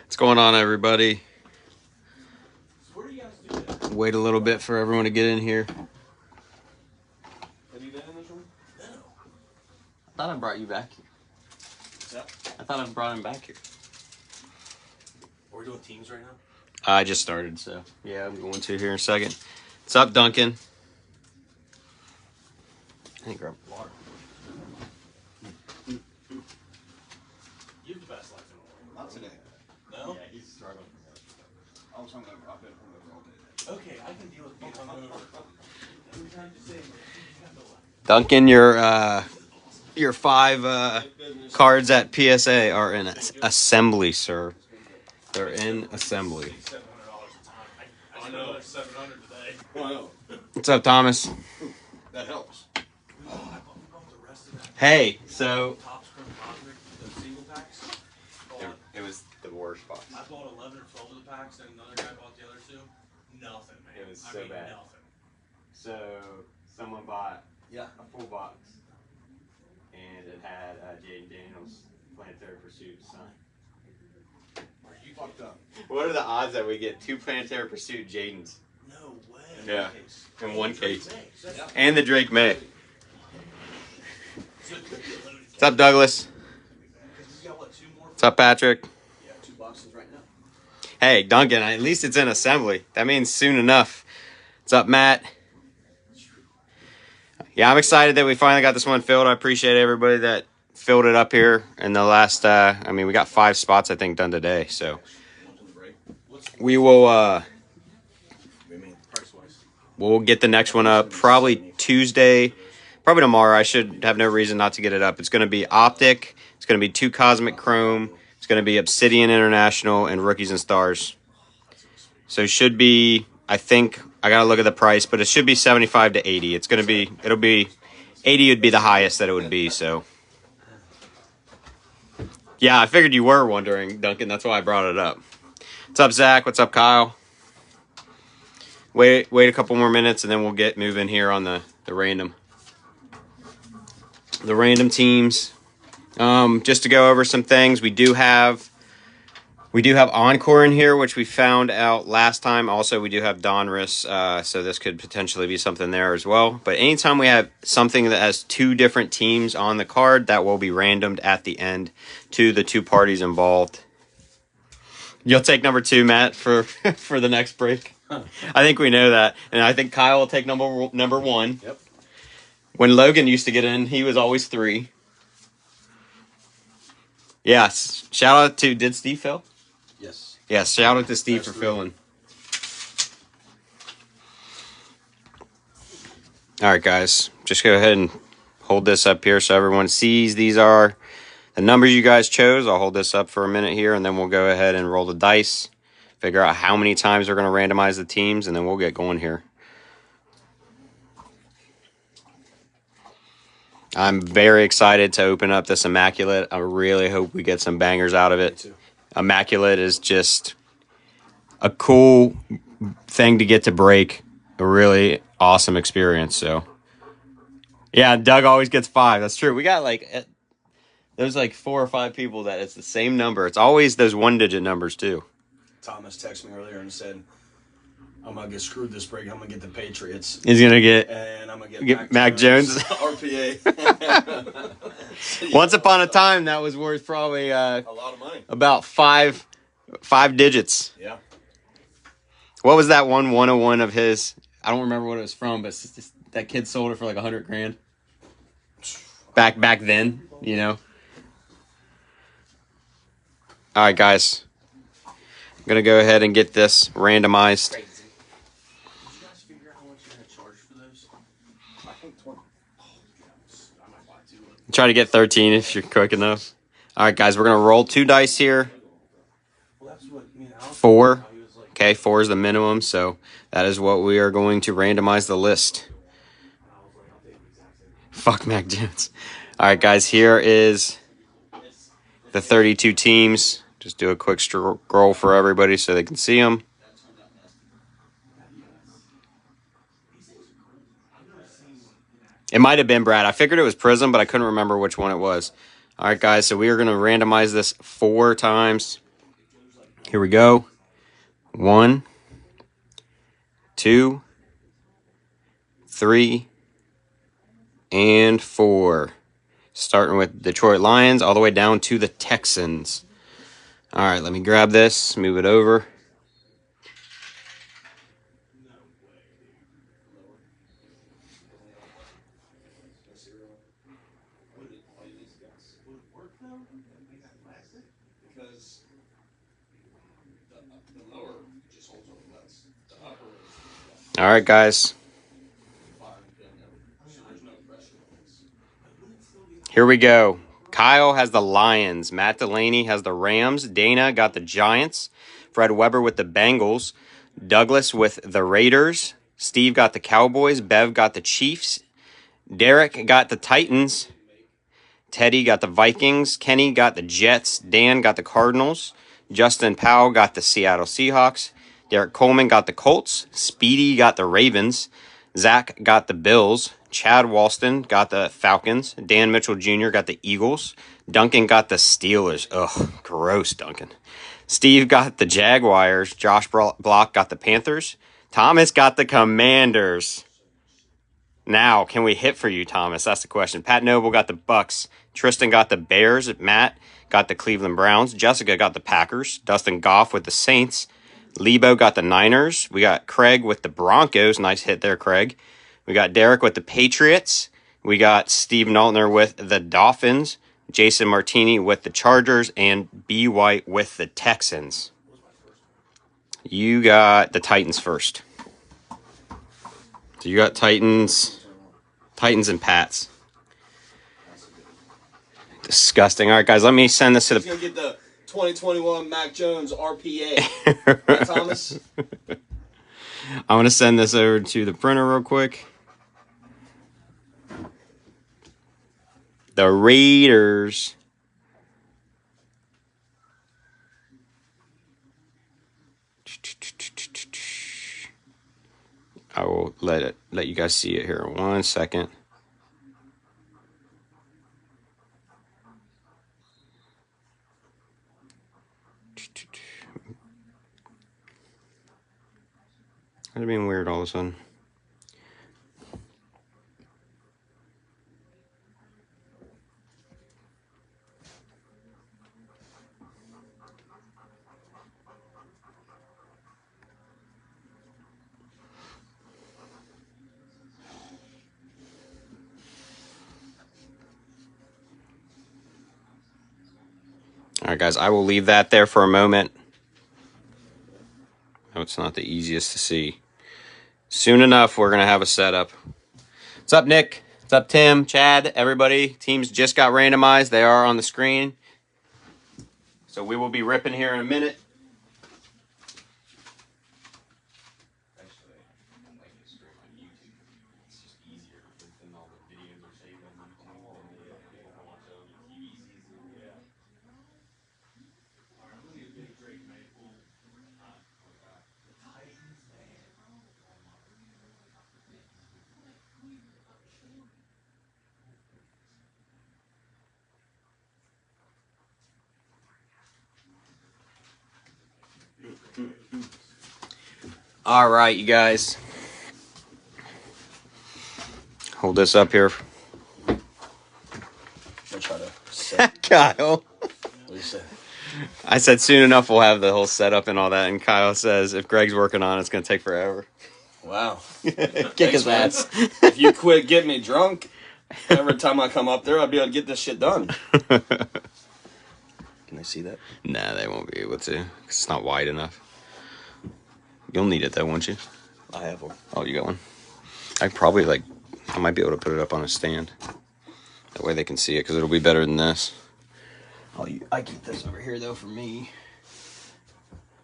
What's going on, everybody? Wait a little bit for everyone to get in here. Have you been in this room? No. I thought I brought you back here. What's that? I thought I brought him back here. Are we doing teams right now? I just started, so yeah, I'm going to here in a second. What's up, Duncan? I think grab water. You have the best life in the world. Not today. No? Yeah, he's struggling. I was hungover. I've been hungover all day today. Okay, I can deal with being hungover. Every time you say Duncan, your 5 cards at PSA are in assembly, sir. They're in assembly. $700 a time. I know there's 700 today. Well, I know. What's up, Thomas? That helps. Hey, so Tops from Cosmic, the single packs. it was the worst box. I bought 11 or 12 of the packs, and another guy bought the other 2. Nothing, man. It was so bad. Nothing. So someone bought Yeah. a full box, and it had Jade Daniels Planetary Pursuit sign. Are you Fucked up. What are the odds that we get 2 Planetary Pursuit Jadens? No way. Yeah, in one case. Yeah. And the Drake May. So it could be a loaded What's up, Douglas? because we got, what, 2 more? What's up, Patrick? Yeah, 2 boxes right now. Hey, Duncan, at least it's in assembly. That means soon enough. What's up, Matt? Yeah, I'm excited that we finally got this one filled. I appreciate everybody that filled it up here in the last, we got 5 spots, I think, done today. So we will, we'll get the next one up probably Tuesday, probably tomorrow. I should have no reason not to get it up. It's going to be Optic. It's going to be 2 Cosmic Chrome. It's going to be Obsidian International and Rookies and Stars. So it should be, I think, I got to look at the price, but it should be 75 to 80. It's going to be, it'll be, 80 would be the highest that it would be, so. Yeah, I figured you were wondering, Duncan. That's why I brought it up. What's up, Zach? What's up, Kyle? Wait a couple more minutes, and then we'll get moving here on the random teams. Just to go over some things, we do have Encore in here, which we found out last time. Also, we do have Donruss, so this could potentially be something there as well. But anytime we have something that has 2 different teams on the card, that will be randomed at the end to the 2 parties involved. You'll take number 2, Matt, for the next break. I think we know that, and I think Kyle will take number 1. Yep. When Logan used to get in, he was always 3. Yeah, shout out to, did Steve fill? Yes. Yeah, shout out to Steve for filling. All right, guys, just go ahead and hold this up here so everyone sees. These are the numbers you guys chose. I'll hold this up for a minute here, and then we'll go ahead and roll the dice, figure out how many times we're going to randomize the teams, and then we'll get going here. I'm very excited to open up this Immaculate. I really hope we get some bangers out of it. Immaculate is just a cool thing to get to break. A really awesome experience. So, yeah, Doug always gets 5. That's true. We got there's 4 or 5 people that it's the same number. It's always those 1-digit numbers too. Thomas texted me earlier and said, I'm going to get screwed this break. I'm going to get the Patriots. He's going to get... And I'm going to get Mac Jones. RPA. Once upon a time, that was worth probably a lot of money. About 5 digits. Yeah. What was that 101 of his? I don't remember what it was from, but it's just, that kid sold it for like $100,000. Back then, you know. All right, guys. I'm gonna go ahead and get this randomized. Did you guys figure out how much you're going to charge for those? I think 20. I might buy 2. Try to get 13 if you're quick enough. All right, guys. We're gonna roll 2 dice here. Well, that's what me and Alex 4. Okay, 4 is the minimum, so that is what we are going to randomize the list. Fuck Mac Jones. All right, guys, here is the 32 teams. Just do a quick scroll for everybody so they can see them. It might have been Brad. I figured it was Prism, but I couldn't remember which one it was. All right, guys, so we are going to randomize this 4 times. Here we go. 1, 2, 3, and 4. Starting with Detroit Lions all the way down to the Texans. All right, let me grab this, move it over. All right, guys. Here we go. Kyle has the Lions. Matt Delaney has the Rams. Dana got the Giants. Fred Weber with the Bengals. Douglas with the Raiders. Steve got the Cowboys. Bev got the Chiefs. Derek got the Titans. Teddy got the Vikings. Kenny got the Jets. Dan got the Cardinals. Justin Powell got the Seattle Seahawks. Derek Coleman got the Colts. Speedy got the Ravens. Zach got the Bills. Chad Walston got the Falcons. Dan Mitchell Jr. got the Eagles. Duncan got the Steelers. Ugh, gross, Duncan. Steve got the Jaguars. Josh Block got the Panthers. Thomas got the Commanders. Now, can we hit for you, Thomas? That's the question. Pat Noble got the Bucks. Tristan got the Bears. Matt got the Cleveland Browns. Jessica got the Packers. Dustin Goff with the Saints. Lebo got the Niners. We got Craig with the Broncos. Nice hit there, Craig. We got Derek with the Patriots. We got Steve Naltner with the Dolphins. Jason Martini with the Chargers. And B. White with the Texans. You got the Titans first. So you got Titans and Pats. Disgusting. All right, guys, let me send this to the... He's going to get the 2021 Mac Jones RPA. Right, Thomas? I'm going to send this over to the printer real quick. The Raiders. I will let you guys see it here in 1 second. It's being weird all of a sudden. All right, guys, I will leave that there for a moment. Oh, it's not the easiest to see. Soon enough, we're going to have a setup. What's up, Nick? What's up, Tim, Chad, everybody? Teams just got randomized. They are on the screen. So we will be ripping here in a minute. All right, you guys. Hold this up here. I'll try to set. Kyle. What do you say? I said soon enough we'll have the whole setup and all that, and Kyle says if Greg's working on it, it's going to take forever. Wow. Kick his ass. If you quit getting me drunk, every time I come up there, I'll be able to get this shit done. Can they see that? Nah, they won't be able to, 'cause it's not wide enough. You'll need it though, won't you? I have one. Oh, you got one? I might be able to put it up on a stand. That way they can see it, because it'll be better than this. I keep this over here though for me.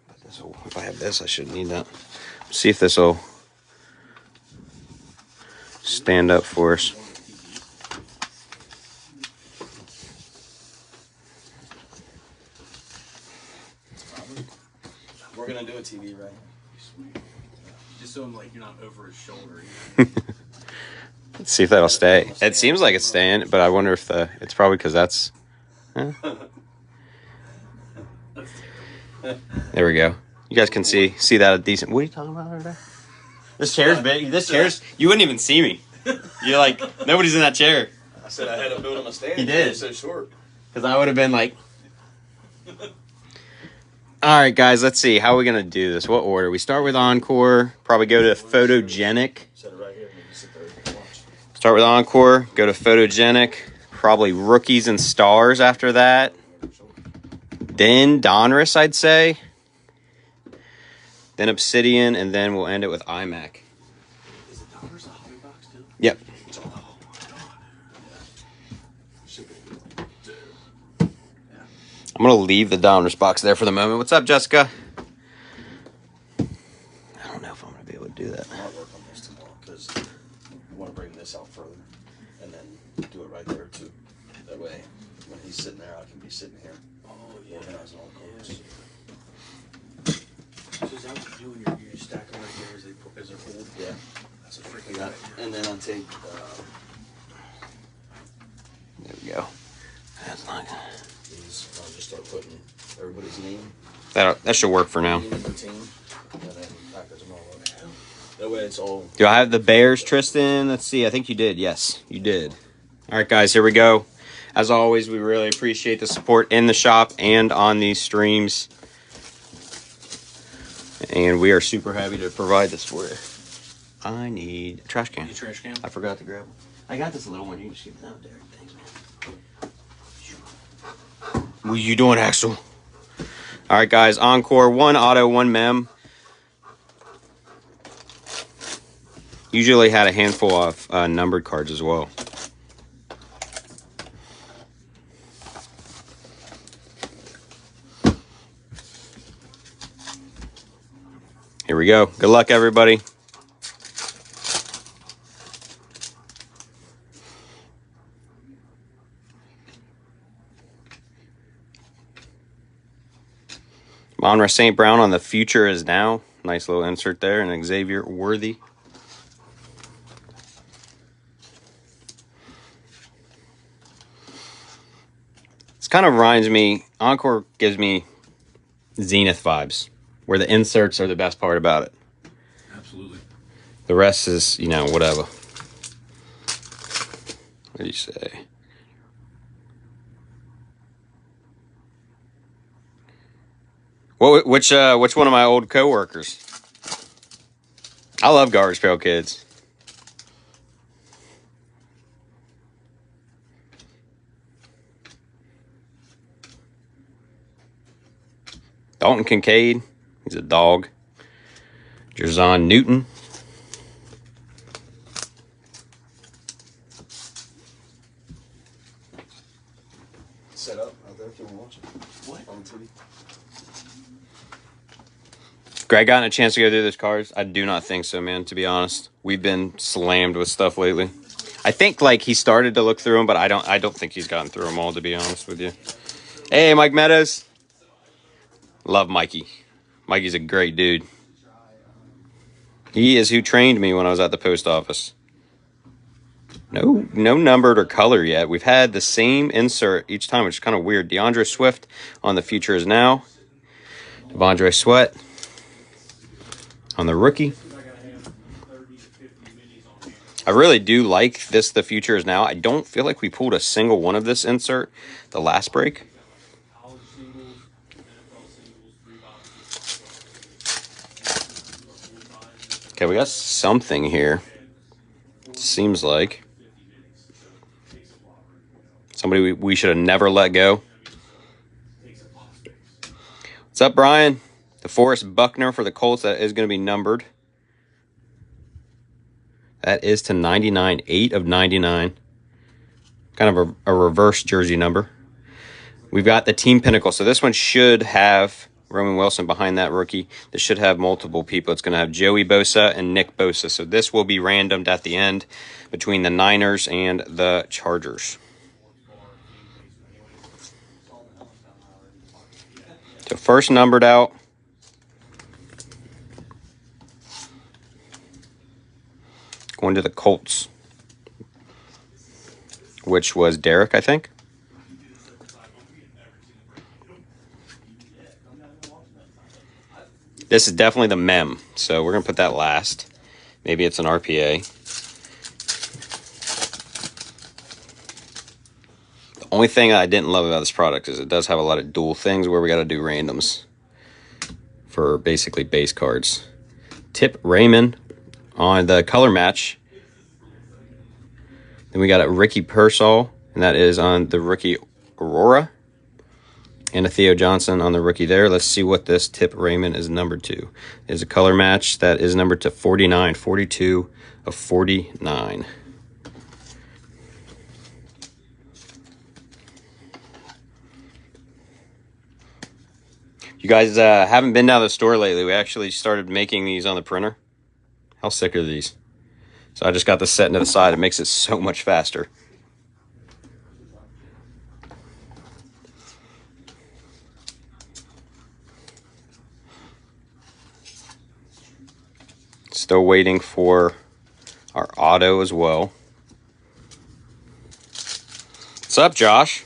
But if I have this, I shouldn't need that. See if this will stand up for us. We're gonna do a TV, right? Just so I'm like you're not over his shoulder. Let's see if that'll stay. It seems like it's staying, but I wonder if it's probably because that's... There we go. You guys can see that a decent... What are you talking about over there? This chair's big. This chair's... You wouldn't even see me. You're like, nobody's in that chair. I said I had to build him a stand. He did. It's so short. Because I would have been like... All right, guys, let's see. How are we going to do this? What order? We start with Encore. Probably go to Photogenic. Set it right here and you can sit there and watch. Start with Encore. Go to Photogenic. Probably Rookies and Stars after that. Then Donruss, I'd say. Then Obsidian, and then we'll end it with iMac. Is it Donruss a hobby box too? Yep. I'm going to leave the Donruss box there for the moment. What's up, Jessica? I don't know if I'm going to be able to do that. I might work on this tomorrow because I want to bring this out further and then do it right there too. That way, when he's sitting there, I can be sitting here. Oh, yeah. Organizing all the cards. So is that what you do when you stack them right here as they're pulled? Yeah. That's a freaking Yeah. good idea. And then I take... There we go. That's not good. these, I'll just start putting everybody's name. That should work for now. Name of the team, and then package them all up. That way it's all... Do I have the Bears, Tristan? Let's see. I think you did. Yes, you did. All right, guys, here we go. As always, we really appreciate the support in the shop and on these streams. And we are super happy to provide this for you. I need a trash can. Need a trash can? I forgot to grab one. I got this little one. You can just keep it out there. Thanks, man. What are you doing, Axel? All right, guys. Encore. 1 auto, 1 mem. Usually had a handful of numbered cards as well. Here we go. Good luck, everybody. Amon-ra St. Brown on the future is now. Nice little insert there. And Xavier Worthy. This kind of reminds me, Encore gives me Zenith vibes, where the inserts are the best part about it. Absolutely. The rest is, you know, whatever. What do you say? Which one of my old coworkers? I love Garbage Pail Kids. Dalton Kincaid, he's a dog. Jerzon Newton. Set up out there if you want to watch it. What? On TV. Greg gotten a chance to go through those cards? I do not think so, man, to be honest. We've been slammed with stuff lately. I think, like, he started to look through them, but I don't think he's gotten through them all, to be honest with you. Hey, Mike Meadows. Love Mikey. Mikey's a great dude. He is who trained me when I was at the post office. No numbered or color yet. We've had the same insert each time, which is kind of weird. DeAndre Swift on the future is now. Devondre Sweat on the rookie. I really do like this, the future is now. I don't feel like we pulled a single one of this insert the last break. Okay, we got something here. Seems like somebody we should have never let go. What's up, Brian? DeForest Buckner for the Colts. That is going to be numbered. That is to 99. 8 of 99. Kind of a reverse jersey number. We've got the Team Pinnacle. So this one should have Roman Wilson behind that rookie. This should have multiple people. It's going to have Joey Bosa and Nick Bosa. So this will be randomed at the end between the Niners and the Chargers. So first numbered out. Going to the Colts. which was Derek, I think. This is definitely the mem, so we're going to put that last. Maybe it's an RPA. The only thing I didn't love about this product is it does have a lot of dual things where we got to do randoms for basically base cards. Tip Raymond on the color match. Then we got a Ricky Pearsall, and that is on the rookie Aurora. And a Theo Johnson on the rookie there. Let's see what this Tip Raymond is numbered to. It is a color match that is numbered to 49, 42 of 49. You guys haven't been down to the store lately. We actually started making these on the printer. How sick are these? So I just got this set into the side. It makes it so much faster. Still waiting for our auto as well. What's up, Josh?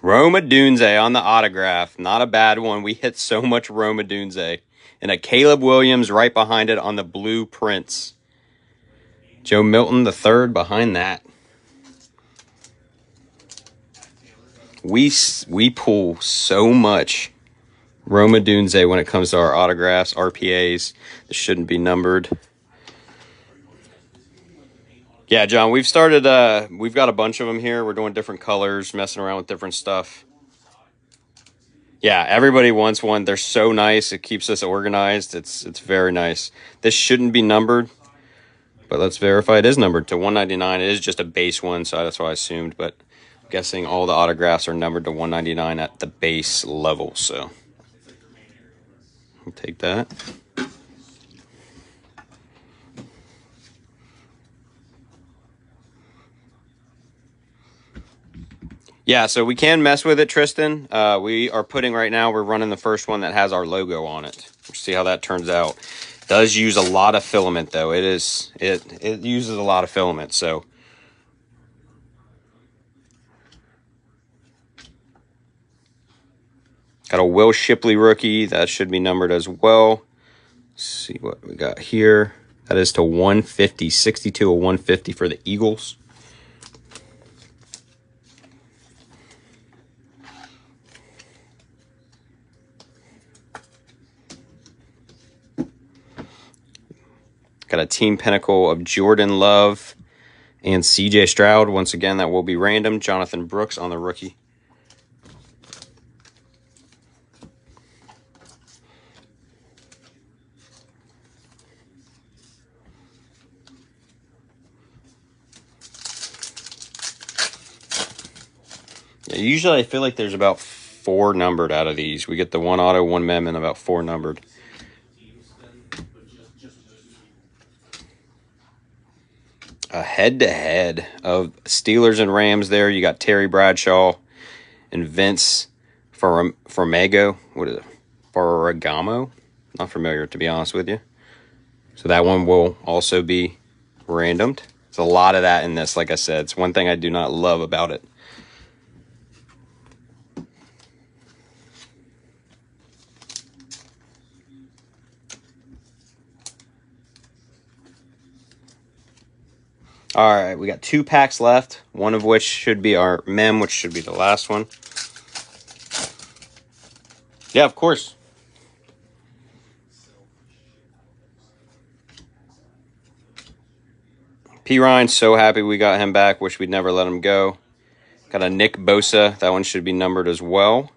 Roma Dunze on the autograph. Not a bad one. We hit so much Roma Dunze. And a Caleb Williams right behind it on the blue prints. Joe Milton the third behind that. We pull so much Roma Dunze when it comes to our autographs, RPAs. This shouldn't be numbered. Yeah, John, we've started, we've got a bunch of them here. We're doing different colors, messing around with different stuff. Yeah, everybody wants one. They're so nice. It keeps us organized. It's very nice. This shouldn't be numbered, but let's verify it is numbered to 199. It is just a base one, so that's what I assumed, but I'm guessing all the autographs are numbered to 199 at the base level, so I'll take that. Yeah, so we can mess with it, Tristan. We are putting right now, we're running the first one that has our logo on it. We'll see how that turns out. It does use a lot of filament, though. It uses a lot of filament, so. Got a Will Shipley rookie. That should be numbered as well. Let's see what we got here. That is to 150, 62 of 150 for the Eagles. Got a team pinnacle of Jordan Love and CJ Stroud. Once again, that will be random. Jonathan Brooks on the rookie. Yeah, usually I feel like there's about 4 numbered out of these. We get the 1 auto, 1 mem, and about 4 numbered. A head-to-head of Steelers and Rams there. You got Terry Bradshaw and Vince Fermago. What is it? Ferragamo? Not familiar, to be honest with you. So that one will also be randomed. There's a lot of that in this, like I said. It's one thing I do not love about it. All right, we got 2 packs left, one of which should be our mem, which should be the last one. Yeah, of course. P. Ryan, so happy we got him back. Wish we'd never let him go. Got a Nick Bosa. That one should be numbered as well.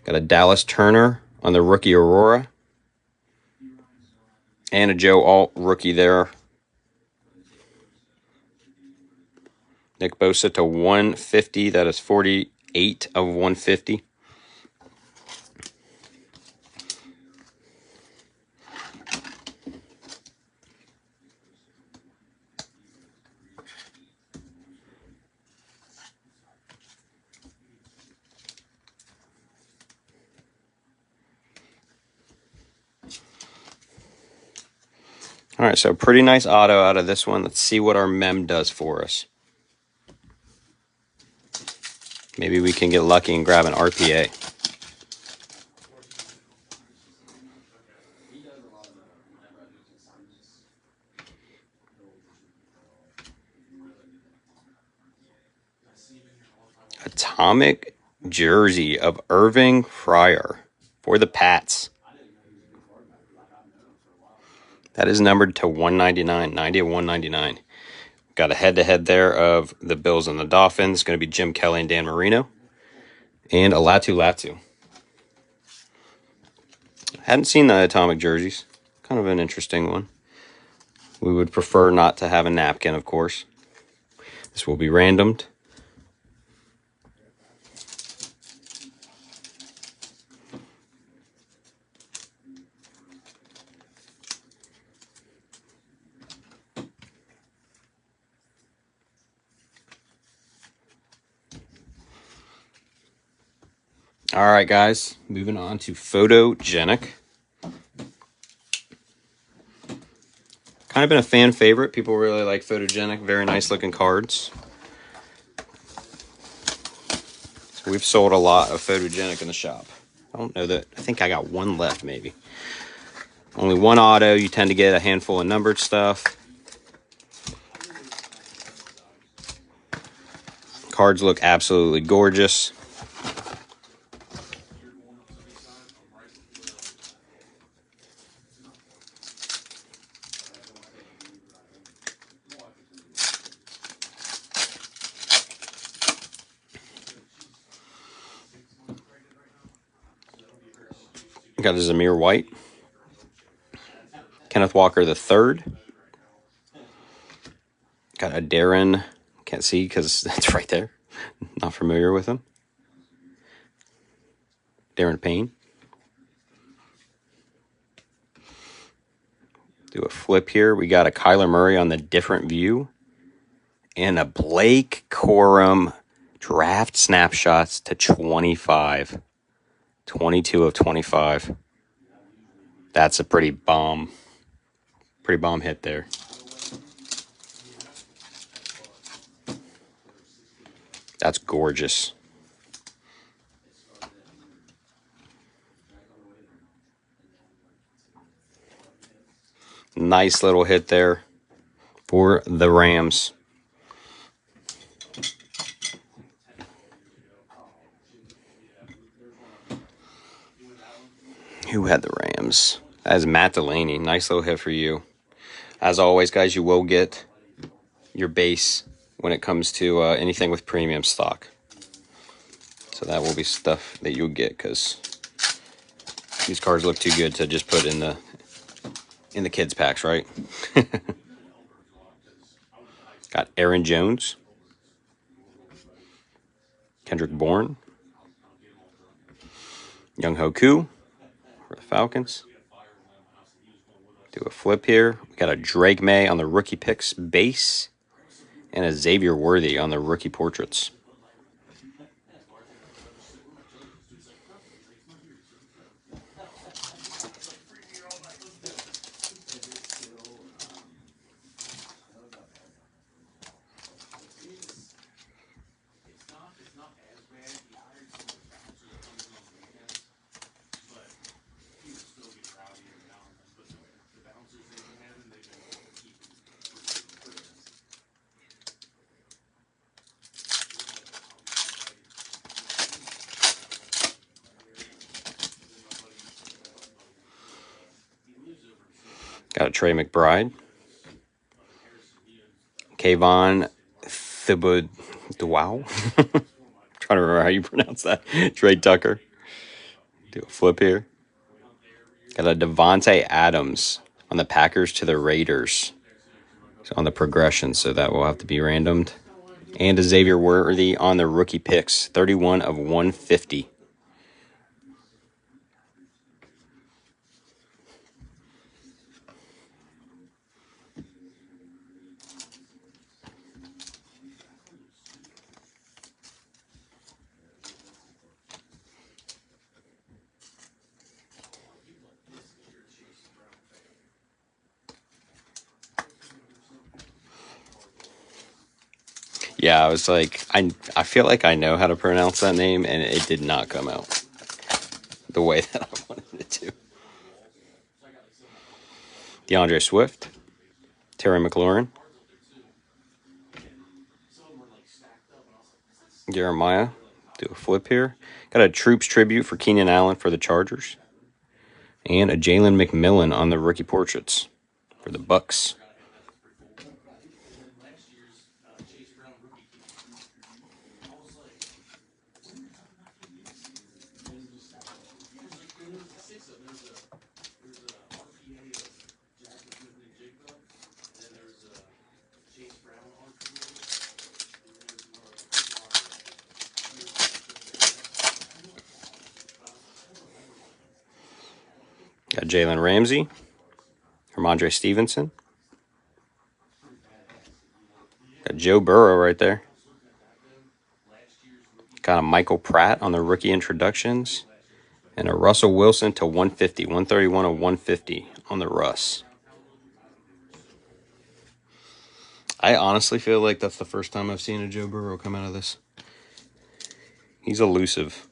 Got a Dallas Turner on the rookie Aurora. And a Joe Alt rookie there. Nick Bosa to 150. That is 48 of 150. All right, so pretty nice auto out of this one. Let's see what our mem does for us. Maybe we can get lucky and grab an RPA. Atomic jersey of Irving Fryer for the Pats. That is numbered to 199, 90 of 199. Got a head-to-head there of the Bills and the Dolphins. Going to be Jim Kelly and Dan Marino. And a Latu. Hadn't seen the Atomic jerseys. Kind of an interesting one. We would prefer not to have a napkin, of course. This will be randomed. All right, guys. Moving on to Photogenic. Kind of been a fan favorite. People really like Photogenic. Very nice looking cards. So we've sold a lot of Photogenic in the shop. I don't know that. I think I got one left, maybe. Only one auto. You tend to get a handful of numbered stuff. Cards look absolutely gorgeous. Got a Zamir White. Kenneth Walker III. Got a Darren. Can't see because that's right there. Not familiar with him. Darren Payne. Do a flip here. We got a Kyler Murray on the different view. And a Blake Corum draft snapshots to 25. 22 of 25. That's a pretty bomb hit there. That's gorgeous. Nice little hit there for the Rams. Who had the Rams? That is Matt Delaney. Nice little hit for you. As always, guys, you will get your base when it comes to anything with premium stock. So that will be stuff that you'll get because these cards look too good to just put in the kids packs, right? Got Aaron Jones, Kendrick Bourne, Young Hoku for the Falcons. Do a flip here. We got a Drake May on the rookie picks base and a Xavier Worthy on the rookie portraits. Got a Trey McBride. Kayvon Thibodeau. Trying to remember how you pronounce that. Trey Tucker. Do a flip here. Got a Devontae Adams on the Packers to the Raiders. So on the progression, so that will have to be randomed. And a Xavier Worthy on the rookie picks. 31 of 150. Yeah, I was like, I feel like I know how to pronounce that name, and it did not come out the way that I wanted it to. DeAndre Swift, Terry McLaurin, Jeremiah, do a flip here. Got a Troops tribute for Keenan Allen for the Chargers, and a Jalen McMillan on the rookie portraits for the Bucks. Got Jalen Ramsey, Ramondre Stevenson. Got Joe Burrow right there. Got a Michael Pratt on the rookie introductions. And a Russell Wilson to 150, 131 of 150 on the Russ. I honestly feel like that's the first time I've seen a Joe Burrow come out of this. He's elusive.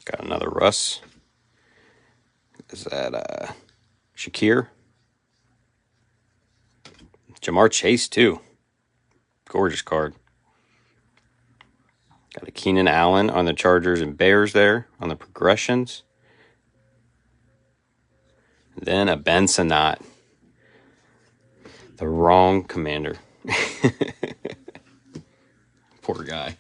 Got another Russ. Is that Shakir? Jamar Chase, too. Gorgeous card. Got a Keenan Allen on the Chargers and Bears there on the progressions. Then a Ben Sinnott. The wrong commander. Poor guy.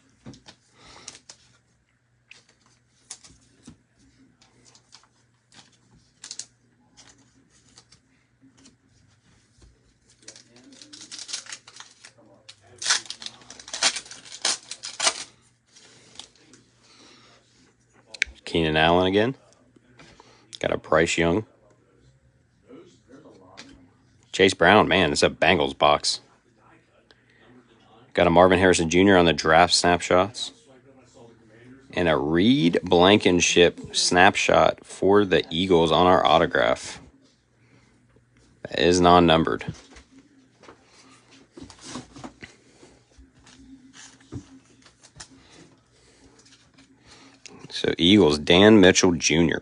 Keenan Allen again. Got a Bryce Young. Chase Brown, man, it's a Bengals box. Got a Marvin Harrison Jr. on the draft snapshots. And a Reed Blankenship snapshot for the Eagles on our autograph. That is non-numbered. So Eagles, Dan Mitchell Jr.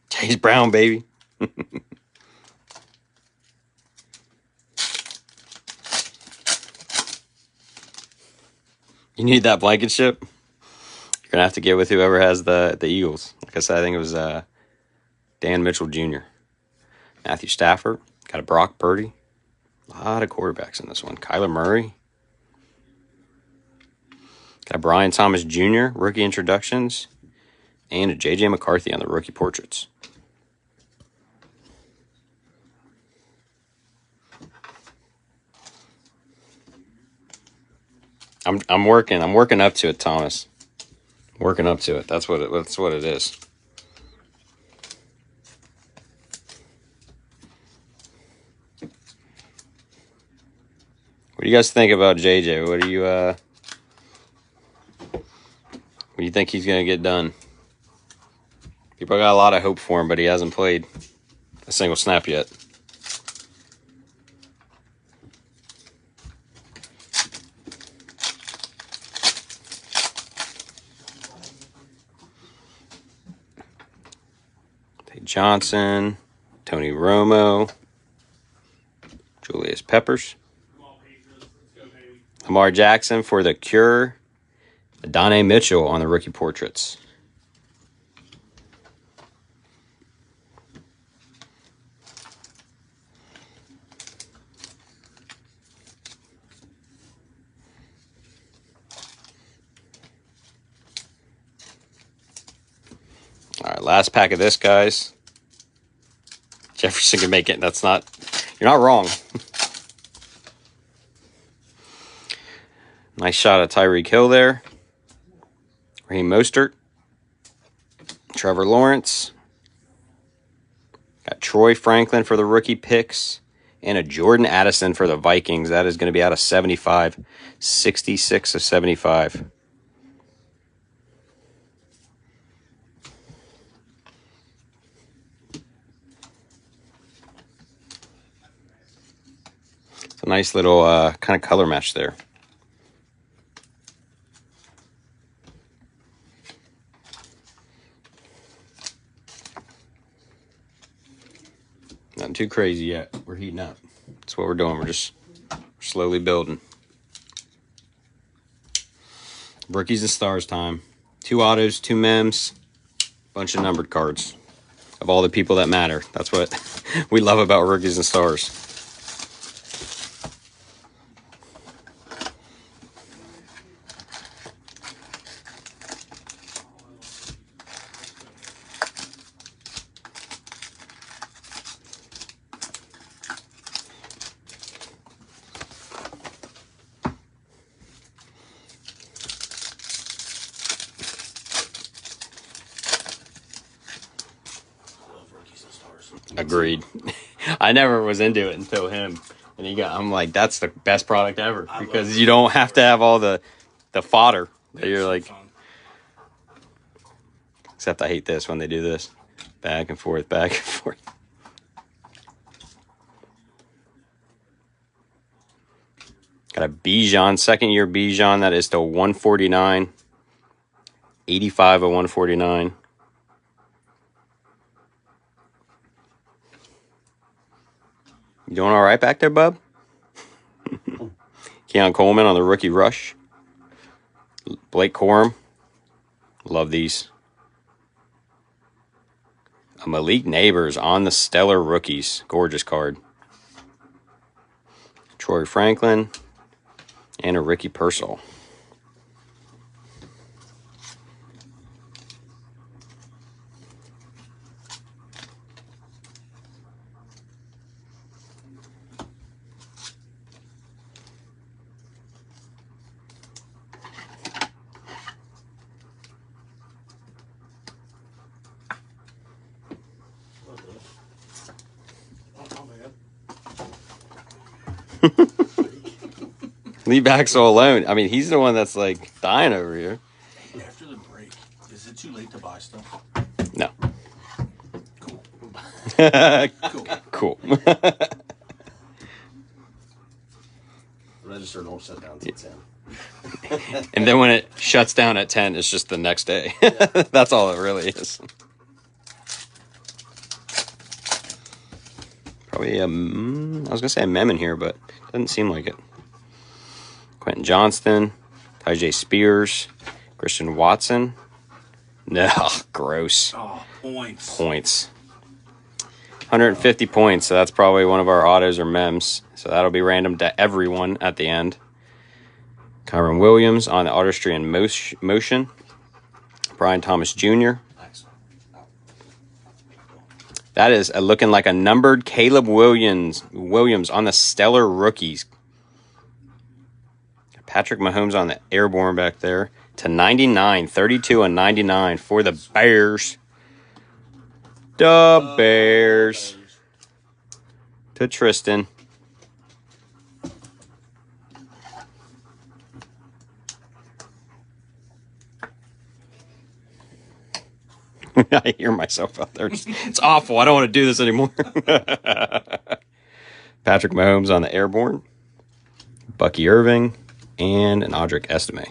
Chase Brown, baby. You need that Blankenship? You're going to have to get with whoever has the Eagles. Like I said, I think it was Dan Mitchell Jr. Matthew Stafford. Got a Brock Purdy. A lot of quarterbacks in this one. Kyler Murray. Got a Brian Thomas Jr. rookie introductions. And a J.J. McCarthy on the rookie portraits. I'm working up to it, Thomas. Working up to it. That's what it is. What do you guys think about JJ? What do you think he's gonna get done? People got a lot of hope for him, but he hasn't played a single snap yet. Johnson, Tony Romo, Julius Peppers, Lamar Jackson for the Cure, Adonai Mitchell on the rookie portraits. last pack of this, guys. Jefferson can make it. That's not, you're not wrong. Nice shot of Tyreek Hill there. Raheem Mostert. Trevor Lawrence. Got Troy Franklin for the rookie picks. And a Jordan Addison for the Vikings. That is going to be out of 75. 66 of 75. It's a nice little kind of color match there. Nothing too crazy yet. We're heating up. That's what we're doing. We're just slowly building. Rookies and stars time. 2 autos, 2 mems, bunch of numbered cards of all the people that matter. That's what we love about rookies and stars. Agreed. I never was into it until him. And I'm like, that's the best product ever. Because you don't have to have all the fodder. That you're like. Except I hate this when they do this. Back and forth, back and forth. Got a Bijan, second year Bijan. That is to 149. 85 of 149. You doing all right back there, bub? Keon Coleman on the rookie rush. Blake Corum. Love these. Malik Neighbors on the stellar rookies. Gorgeous card. Troy Franklin. And a Ricky Pearsall. Leave Axel alone. I mean, he's the one that's like dying over here. After the break, is it too late to buy stuff? No. Cool. Cool. Register don't shut down till 10. And then when it shuts down at 10, it's just the next day. That's all it really is. Probably I was going to say a mem in here, but it doesn't seem like it. Quentin Johnston, Tyjae Spears, Christian Watson. No, gross. Oh, points. Points. 150 points, so that's probably one of our autos or mems. So that'll be random to everyone at the end. Kyron Williams on the artistry and motion. Brian Thomas Jr. That is looking like a numbered Caleb Williams on the stellar rookies. Patrick Mahomes on the airborne back there. To 99. 32 and 99 for the Bears. The Bears. To Tristan. I hear myself out there. It's awful. I don't want to do this anymore. Patrick Mahomes on the airborne. Bucky Irving. And an Audric Estime.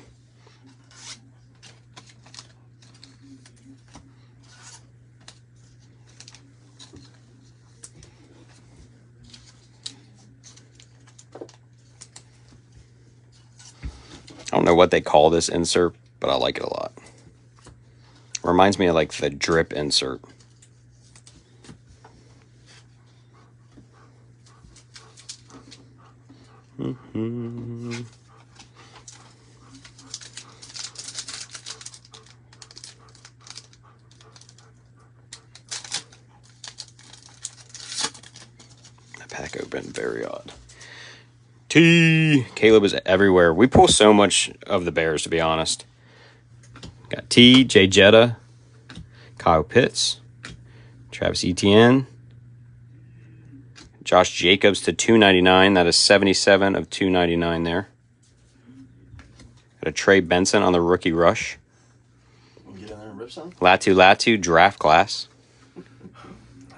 I don't know what they call this insert, but I like it a lot. Reminds me of like the drip insert. pack open. Very odd. T. Caleb is everywhere. We pull so much of the Bears, to be honest. Got T. Jay Jetta. Kyle Pitts. Travis Etienne. Josh Jacobs to 299. That is 77 of 299 there. Got a Trey Benson on the rookie rush. Get in there and rip some? Latu draft class.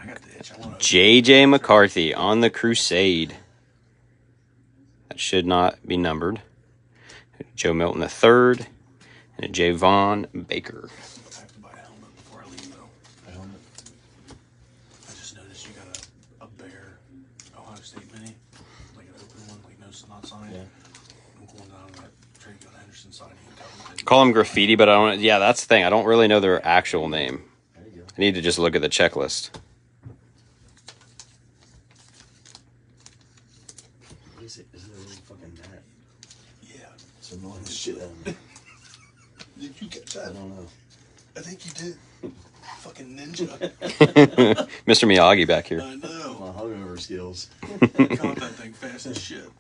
I got the itch. J.J. McCarthy on the Crusade. That should not be numbered. Joe Milton III and a Javon Baker. I have to buy a helmet before I leave, though. A helmet? I just noticed you got a Bear Ohio State mini, like an open one, like no, not signed. Yeah. I'm going down to that Trey Henderson signing. Call them graffiti, but I don't. Yeah, that's the thing. I don't really know their actual name. There you go. I need to just look at the checklist. What is it? Is it a little fucking gnat? Yeah. It's annoying as shit. Did you catch I that? don't know. I think you did. Fucking ninja. Mr. Miyagi back here. I know. My hungover skills. Caught that thing fast as shit.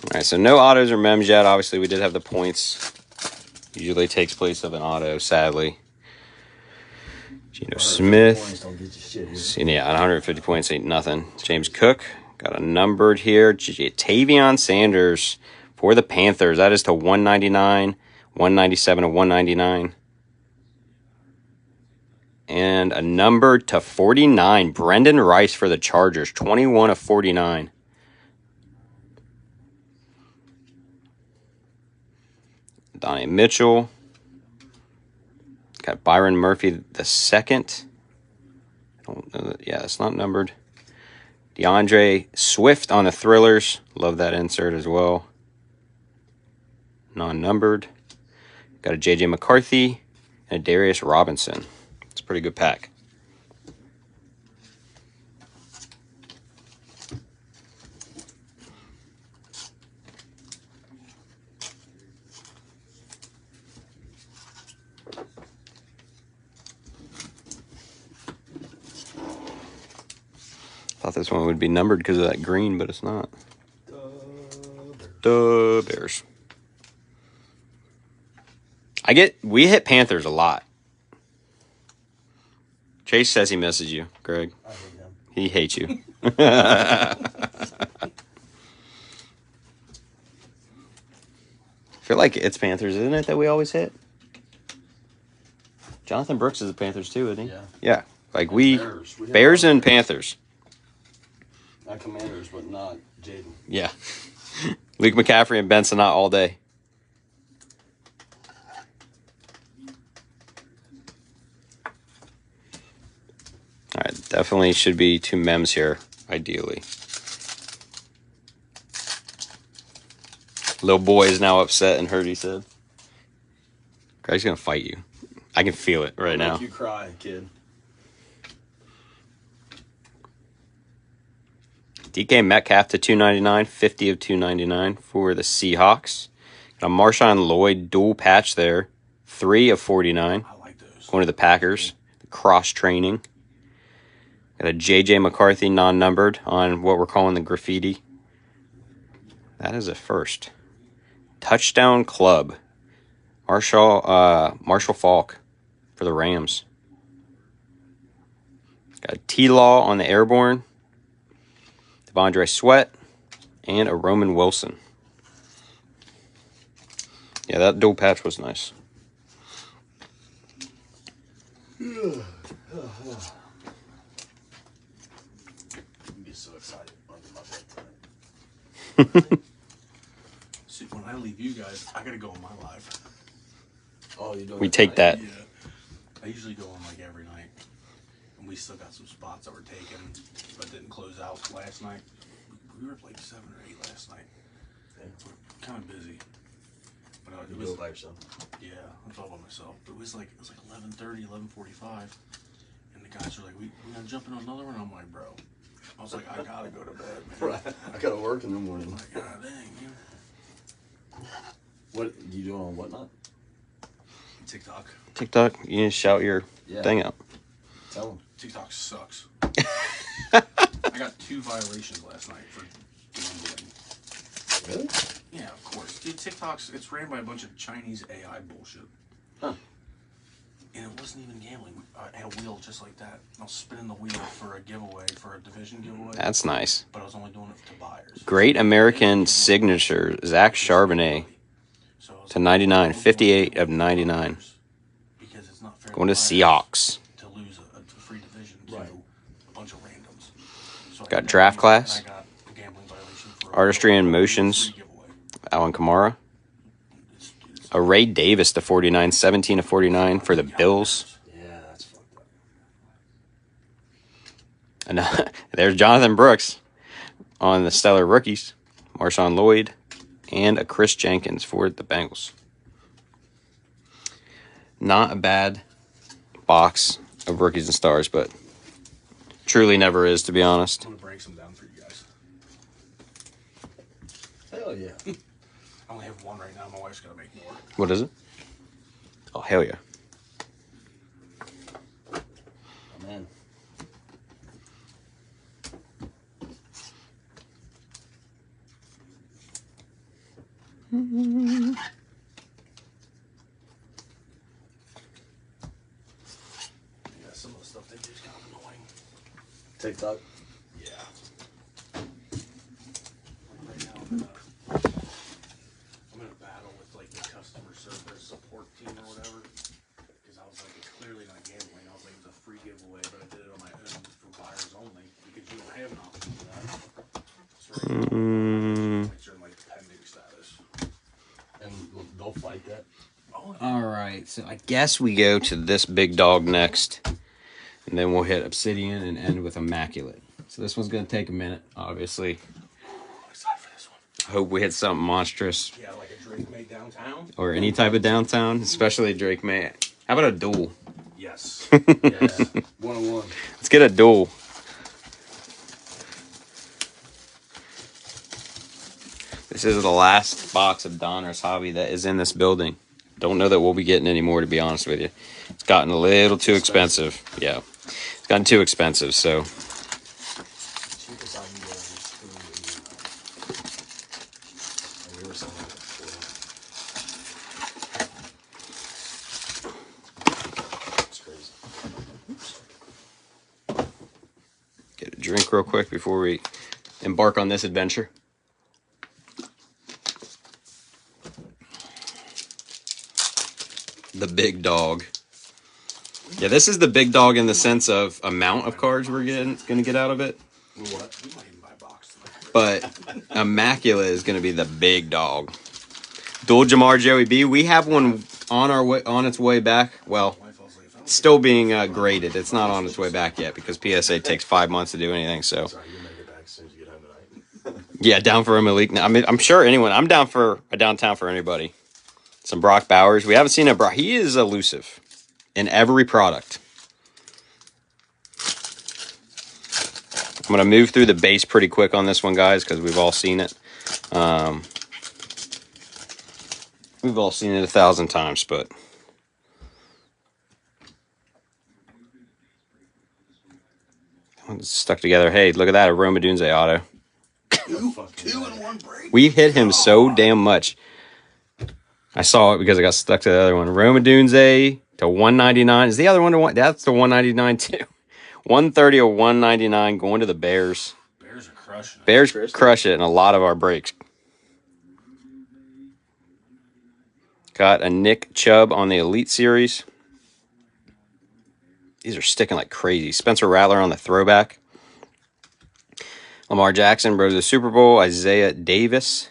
All right, so no autos or mems yet. Obviously, we did have the points. Usually takes place of an auto, sadly. Geno Smith. Points don't get you shit here. Yeah, 150 points ain't nothing. James Cook. Got a numbered here. Tavion Sanders for the Panthers. That is to 199, 197 to 199. And a numbered to 49. Brendan Rice for the Chargers. 21 of 49. Donnie Mitchell. Got Byron Murphy the second. I don't know that. Yeah, it's not numbered. DeAndre Swift on the Thrillers. Love that insert as well. Non-numbered. Got a J.J. McCarthy and a Darius Robinson. It's a pretty good pack. Thought this one would be numbered because of that green, but it's not. The Bears. We hit Panthers a lot. Chase says he misses you, Greg. I hate him. He hates you. I feel like it's Panthers, isn't it, that we always hit? Jonathan Brooks is the Panthers too, isn't he? Yeah. Yeah. Like Bears. We hit Bears a lot and of Bears. Panthers. Not Commanders, but not Jayden. Yeah. Luke McCaffrey and Benson not all day. All right, definitely should be 2 mems here, ideally. Little boy is now upset and hurt, he said. Greg's going to fight you. I can feel it right now. Make you cry, kid. DK Metcalf to 299, 50 of 299 for the Seahawks. Got a Marshawn Lloyd dual patch there, 3 of 49. I like those. Going to the Packers. Cross training. Got a J.J. McCarthy non-numbered on what we're calling the graffiti. That is a first. Touchdown Club. Marshall Falk for the Rams. Got a T-Law on the Airborne. Devondre Sweat. And a Roman Wilson. Yeah, that dual patch was nice. You get so excited under my bed tonight. See, when I leave you guys, I gotta go on my live. Oh, you doing We it take tonight? that. Yeah. I usually go on like every night. And we still got some spots that were taken, but didn't close out last night. We were like 7 or 8 last night. Yeah. We're kind of busy. But You it do was it by yourself. yeah, I'm all by myself. But it was like 11:30, 11:45, and the guys were like, "We gonna jump in on another one?" I'm like, "Bro," I was like, "I gotta go to bed, man." Right. I gotta work in the morning. I'm like, God dang, man. What you doing on Whatnot? TikTok. TikTok, you need to shout your Yeah. thing out. Tell them. TikTok sucks. I got 2 violations last night for gambling. Really? Yeah, of course. Dude, it's ran by a bunch of Chinese AI bullshit. Huh. And it wasn't even gambling. I had a wheel just like that. I was spinning the wheel for a giveaway, for a division giveaway. That's nice. But I was only doing it to buyers. Great American Signature, Zach Charbonnet. To 99, 58 of 99. Because it's not fair Going to Seahawks. to lose a free division to a bunch of randoms. So Got draft class. I got a gambling violation for Artistry and motions. Alvin Kamara. A Ray Davis to 49, 17 of 49 for the Bills. Yeah, that's fucked up. And there's Jonathan Brooks on the stellar rookies. Marshawn Lloyd. And a Chris Jenkins for the Bengals. Not a bad box of rookies and stars, but truly never is, to be honest. I'm going to break some down for you guys. Hell yeah. I only have one right now. My wife's got to make more. What is it? Oh, hell yeah. Oh, man. Yeah, some of the stuff they do is kind of annoying. TikTok? Yeah. Right now I'm in a battle with like the customer service support team or whatever. Because I was like, it's clearly not gambling. I was like, it's a free giveaway, but I did it on my own for buyers only. Because you don't have an option for that. So right now, like, you're in like pending status. And they'll fight that. All right, so I guess we go to this big dog next. And then we'll hit Obsidian and end with Immaculate. So this one's going to take a minute, obviously. I'm excited for this one. I hope we hit something monstrous. Yeah, like a Drake May downtown. Or any type of downtown, especially Drake May. How about a duel? Yes. Yeah. 101. Let's get a duel. This is the last box of Donruss Hobby that is in this building. Don't know that we'll be getting any more, to be honest with you. It's gotten a little too expensive. Yeah. It's gotten too expensive, so. Cheapest I can get is $2.89. And we were selling it at $4. It's crazy. Get a drink real quick before we embark on this adventure. The big dog. Yeah, this is the big dog in the sense of amount of cards we're going to get out of it. What? We might even buy a box. But Immaculate is going to be the big dog. Dual Jamar Joey B. We have one on its way back. Well, it's still being graded. It's not on its way back yet because PSA takes 5 months to do anything. So Sorry, you're going to get back as soon as you get home tonight. yeah, down for a Malik. I mean, I'm sure anyone. I'm down for a downtown for anybody. Some Brock Bowers. We haven't seen a Brock. He is elusive in every product. I'm going to move through the base pretty quick on this one, guys, because we've all seen it. We've all seen it 1,000 times, but it's stuck together. Hey, look at that, a Roma Dunze auto. Two in one break. We hit him so damn much. I saw it because I got stuck to the other one. Roma Dunze to 199. Is the other one to one? That's the 199 too. 130 or 199 going to the Bears. Bears are crushing it. Bears crush it in a lot of our breaks. Got a Nick Chubb on the Elite Series. These are sticking like crazy. Spencer Rattler on the throwback. Lamar Jackson, bro, the Super Bowl. Isaiah Davis.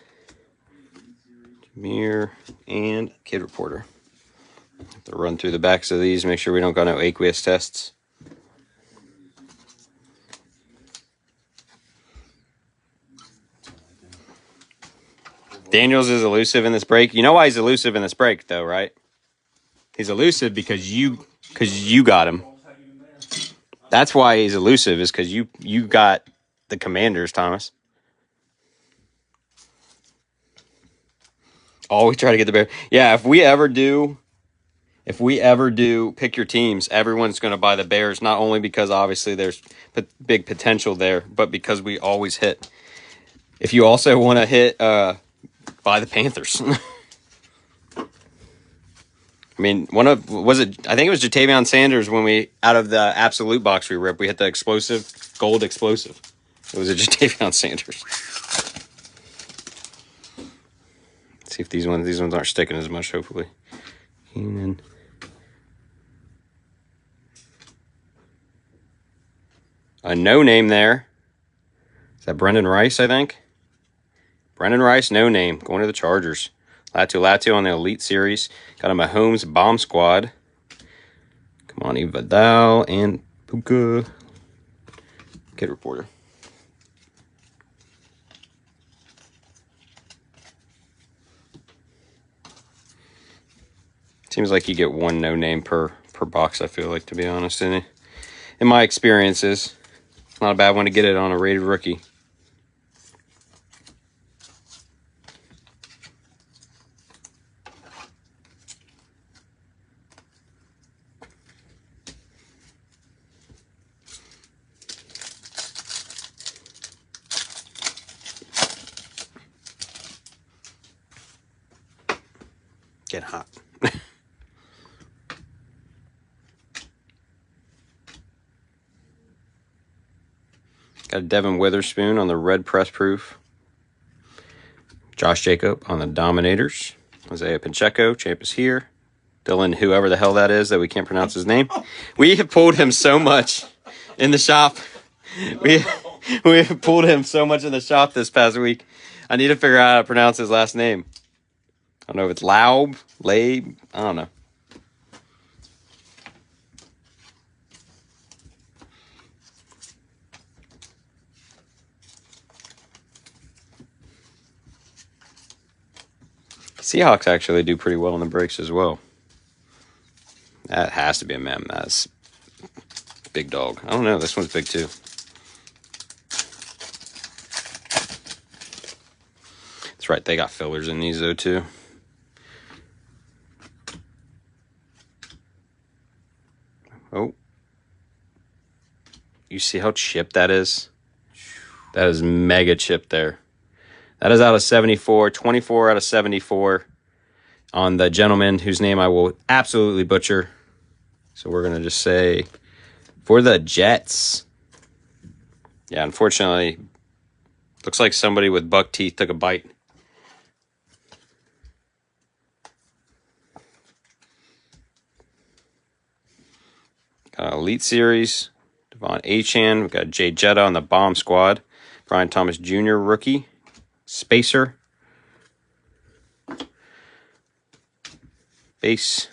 Jameer and Kid Reporter. Have to run through the backs of these, make sure we don't got no aqueous tests. Daniels is elusive in this break. You know why he's elusive in this break, though, right? He's elusive because you got him. That's why he's elusive, is because you got the Commanders, Thomas. Oh, we try to get the Bears. Yeah, if we ever do if we ever do pick your teams, everyone's going to buy the Bears, not only because obviously there's big potential there, but because we always hit. If you also want to hit, buy the Panthers. I mean, I think it was Jatavion Sanders when we, out of the absolute box we ripped, we hit the explosive, gold explosive. It was a Jatavion Sanders. Let's see if these ones aren't sticking as much, hopefully. Keenan. A no name there. Is that Brendan Rice, I think? Brendan Rice, no name, going to the Chargers. Latu on the Elite Series. Got a Mahomes Bomb Squad. Come on, Vidal and Puka. Kid Reporter. Seems like you get one no name per box, I feel like, to be honest. In my experiences, it's not a bad one to get it on a rated rookie. Get hot. Got a Devin Witherspoon on the red press proof. Josh Jacob on the Dominators. Isaiah Pacheco, champ is here. Dylan, whoever the hell that is that we can't pronounce his name. We have pulled him so much in the shop. We have pulled him so much in the shop this past week. I need to figure out how to pronounce his last name. I don't know if it's Laub, I don't know. Seahawks actually do pretty well in the breaks as well. That has to be a mem. That's big dog. I don't know. This one's big too. That's right. They got fillers in these though too. Oh. You see how chipped that is? That is mega chipped there. That is out of 74, 24 out of 74 on the gentleman whose name I will absolutely butcher. So we're going to just say for the Jets. Yeah, unfortunately, looks like somebody with buck teeth took a bite. Got an Elite Series. Devon Achane. We've got Jade Jetta on the Bomb Squad. Brian Thomas Jr. rookie. Spacer. Base.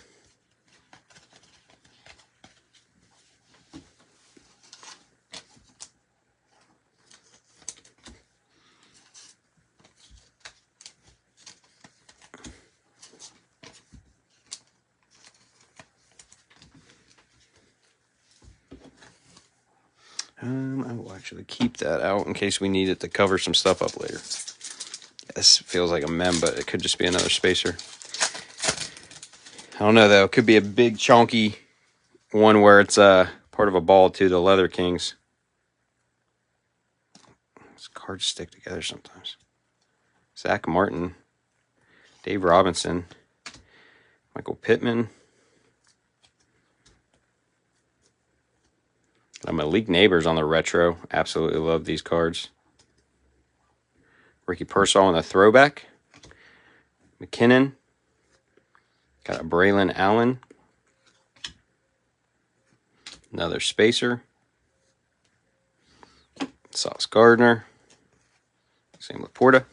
I will actually keep that out in case we need it to cover some stuff up later. This feels like a mem, but it could just be another spacer. I don't know, though. It could be a big, chonky one where it's part of a ball, too, the Leather Kings. These cards stick together sometimes. Zach Martin. Dave Robinson. Michael Pittman. Malik Neighbors on the retro. Absolutely love these cards. Ricky Pearsall on the throwback. McKinnon. Got a Braylon Allen. Another spacer. Sauce Gardner. Sam Laporta.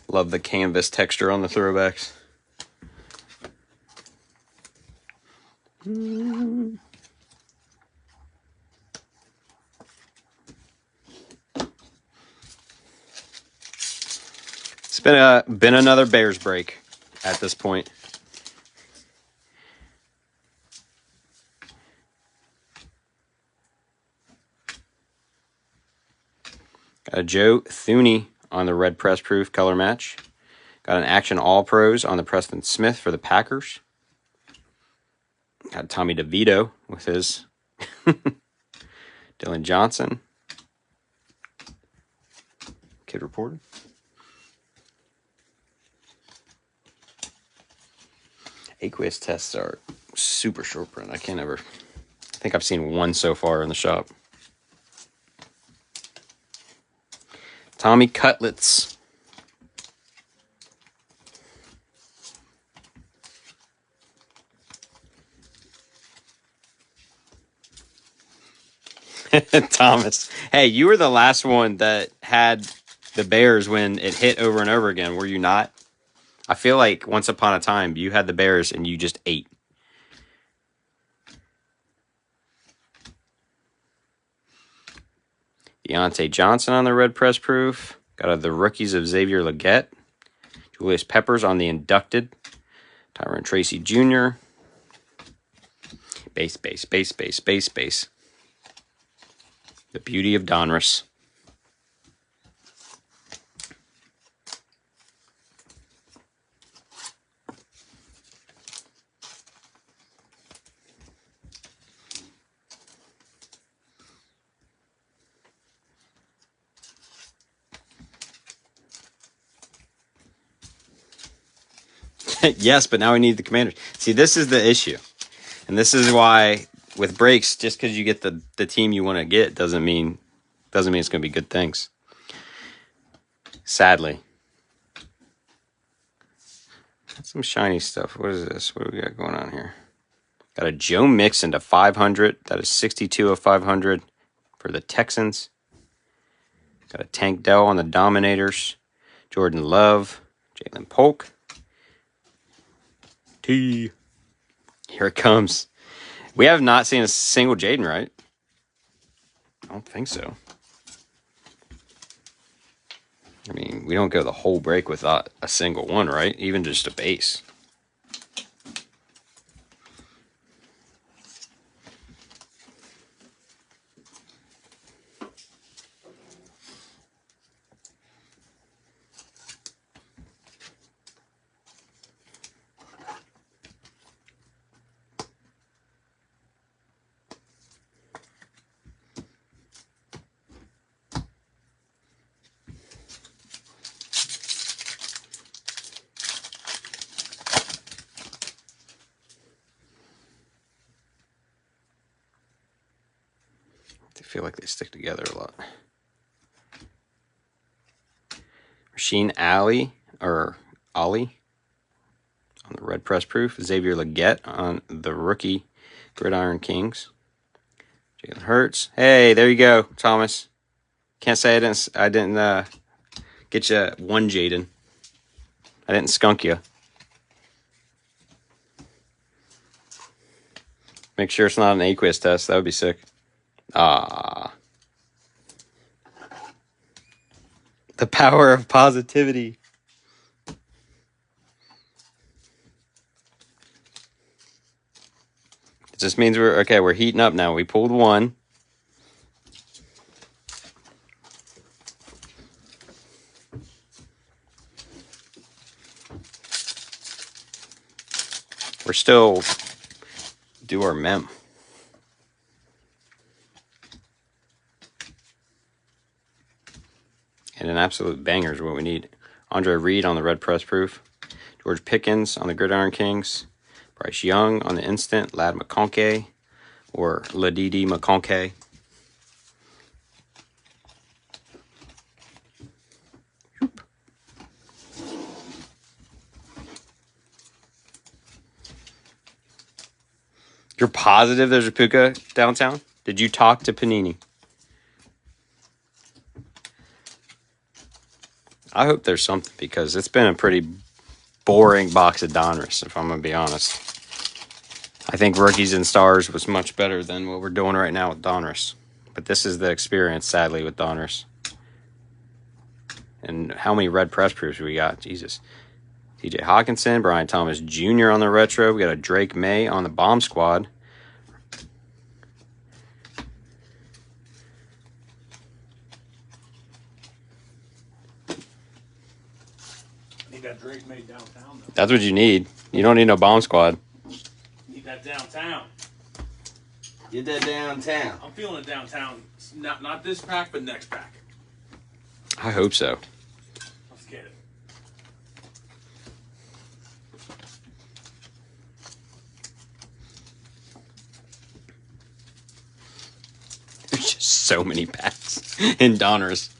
Love the canvas texture on the throwbacks. It's been another Bears break at this point. Got a Joe Thuney on the red press proof color match. Got an Action All Pros on the Preston Smith for the Packers. Got Tommy DeVito with his Dylan Johnson. Kid Reporter. Aqueous tests are super short print. I think I've seen one so far in the shop. Tommy Cutlets. Thomas. Hey, you were the last one that had the Bears when it hit over and over again, were you not? I feel like once upon a time you had the Bears and you just ate. Deontay Johnson on the red press proof. Got the rookies of Xavier Legette. Julius Peppers on the inducted. Tyron Tracy Jr. Base. The beauty of Donruss. Yes, but now we need the Commanders. See, this is the issue. And this is why with breaks, just because you get the team you want to get doesn't mean it's going to be good things. Sadly. Some shiny stuff. What is this? What do we got going on here? Got a Joe Mixon to 500. That is 62 of 500 for the Texans. Got a Tank Dell on the Dominators. Jordan Love. Jaylen Polk. Here it comes. We have not seen a single Jaden, right? I don't think so. I mean, we don't go the whole break without a single one, right? Even just a base. Feel like they stick together a lot. Rasheen Ali on the red press proof. Xavier Legette on the rookie Gridiron Kings. Jalen Hurts. Hey, there you go, Thomas. Can't say I didn't get you one Jaden. I didn't skunk you. Make sure it's not an aqueous test. That would be sick. The power of positivity. It just means we're heating up now. We pulled one. We're still do our mem. And an absolute banger is what we need. Andre Reed on the red press proof. George Pickens on the Gridiron Kings. Bryce Young on the instant. Lad McConkey or Ladidi McConkey. You're positive there's a Puka downtown? Did you talk to Panini? I hope there's something because it's been a pretty boring box of Donruss, if I'm going to be honest. I think Rookies and Stars was much better than what we're doing right now with Donruss. But this is the experience, sadly, with Donruss. And how many red press proofs we got? Jesus. TJ Hawkinson, Brian Thomas Jr. on the retro. We got a Drake May on the Bomb Squad. that Drake made downtown, though. That's what you need. You don't need no bomb squad. Need that downtown. Get that downtown. I'm feeling it downtown. Not this pack, but next pack. I hope so. Let's get it. There's just so many packs in Donruss.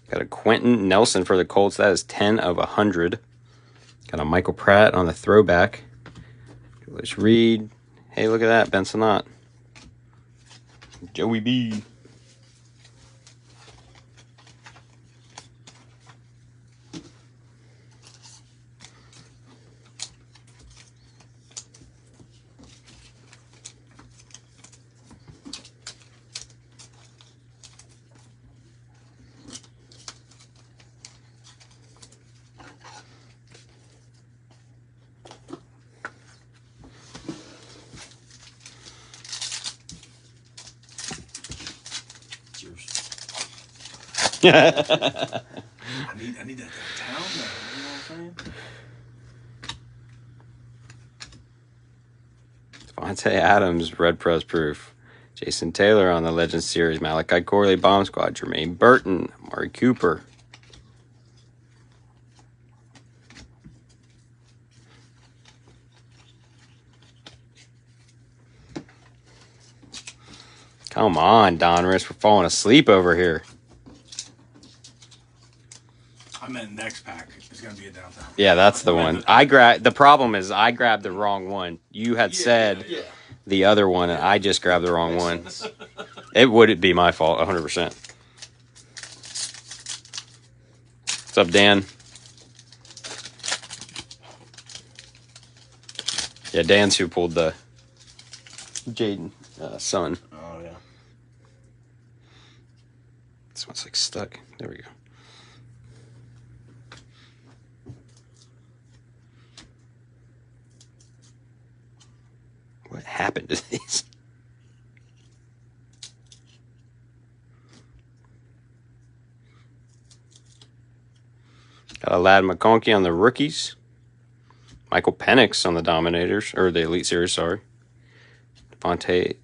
Got a Quentin Nelson for the Colts. That is 10 of 100. Got a Michael Pratt on the throwback. Let's read. Hey, look at that. Benson Ott. Joey B. I need that downtown, though. You know what I'm saying? Devontae Adams, Red Press Proof. Jason Taylor on the Legends Series. Malachi Corley, Bomb Squad. Jermaine Burton. Amari Cooper. Come on, Donruss. We're falling asleep over here. I meant next pack is going to be a downtown. Yeah, that's the one. The problem is I grabbed the wrong one. You had said the other one, and I just grabbed the wrong one. It would be my fault, 100%. What's up, Dan? Yeah, Dan's who pulled the Jade son. Oh, yeah. This one's like stuck. There we go. What happened to these? Got a Lad McConkey on the rookies. Michael Penix on the Dominators, or the Elite Series, sorry. Devontae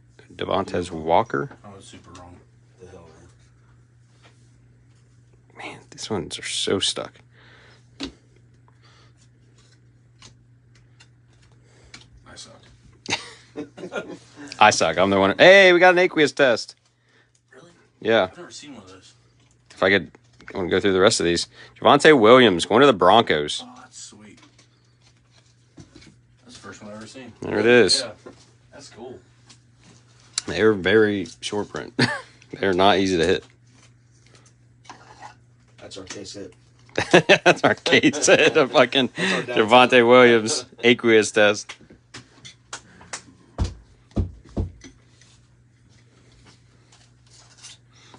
Walker. I was super wrong. The hell, Man, these ones are so stuck. I suck. I suck. I'm the one. Hey, we got an aqueous test. Really? Yeah. I've never seen one of those. If I could, I want to go through the rest of these. Javonte Williams going to the Broncos. Oh, that's sweet. That's the first one I've ever seen. There it is. Yeah, that's cool. They're very short print. They're not easy to hit. That's our case hit. That's our case hit. The fucking Javonte Williams aqueous test.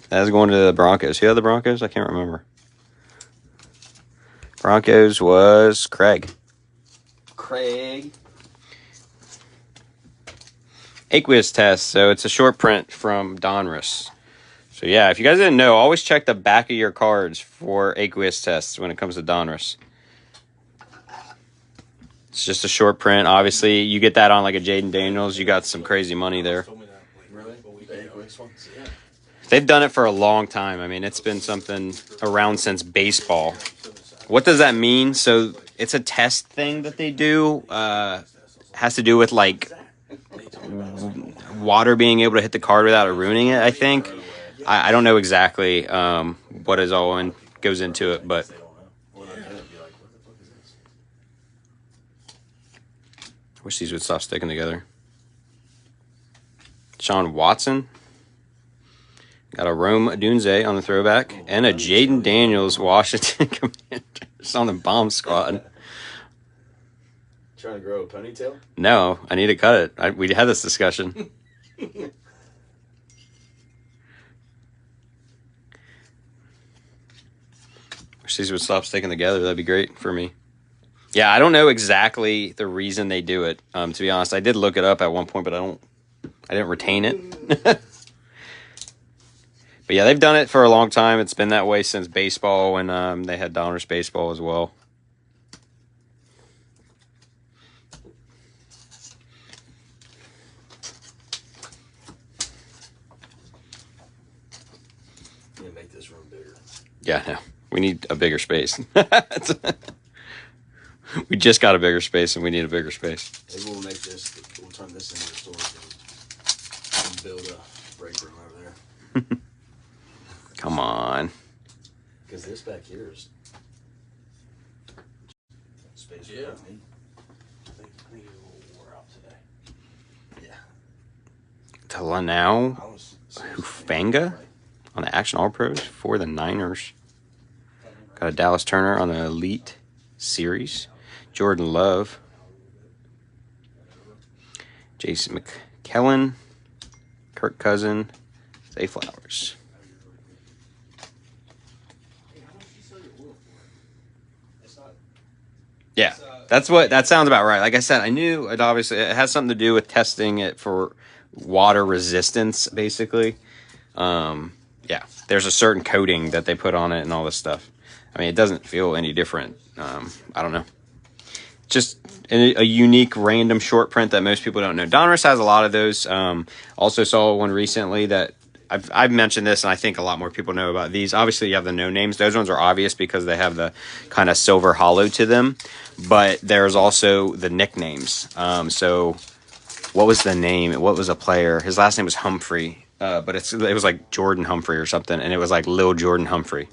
That's going to the Broncos. Who had the Broncos? I can't remember. Broncos was Craig. Aqueous test. So it's a short print from Donruss. So yeah, if you guys didn't know, always check the back of your cards for aqueous tests when it comes to Donruss. It's just a short print. Obviously, you get that on like a Jaden Daniels, you got some crazy money there. Really? The aqueous ones? Yeah. They've done it for a long time. I mean, it's been something around since baseball. What does that mean? So it's a test thing that they do. Has to do with like water being able to hit the card without it ruining it, I think. I don't know exactly what is all goes into it, but I wish these would stop sticking together. Sean Watson. Got a Rome Odunze on the throwback. And a Jaden Daniels Washington Commanders on the bomb squad. Trying to grow a ponytail? No, I need to cut it. We had this discussion. Wish these would stop sticking together. That'd be great for me. Yeah, I don't know exactly the reason they do it. To be honest, I did look it up at one point, but I didn't retain it. But yeah, they've done it for a long time. It's been that way since baseball, when they had Donruss baseball as well. Yeah, make this room bigger. Yeah, no, we need a bigger space. We just got a bigger space, and we need a bigger space. Maybe we'll make this. We'll turn this into a storage room and build a break room over there. Come on. Because this back here is space. Yeah. For me. I think it's a little wore out today. Yeah. Talanau I was Hufanga on the Action All Pros for the Niners. Got a Dallas Turner on the Elite Series. Jordan Love. Jason McKellen. Kirk Cousin. Zay Flowers. Yeah, that sounds about right. Like I said, I knew it obviously it has something to do with testing it for water resistance, basically. Yeah, there's a certain coating that they put on it and all this stuff. I mean, it doesn't feel any different. I don't know. Just a unique random short print that most people don't know. Donruss has a lot of those. Also saw one recently that I've mentioned this, and I think a lot more people know about these. Obviously, you have the no names. Those ones are obvious because they have the kind of silver hollow to them. But there's also the nicknames. So what was the name? What was a player? His last name was Humphrey, but it was like Jordan Humphrey or something, and it was like Lil Jordan Humphrey.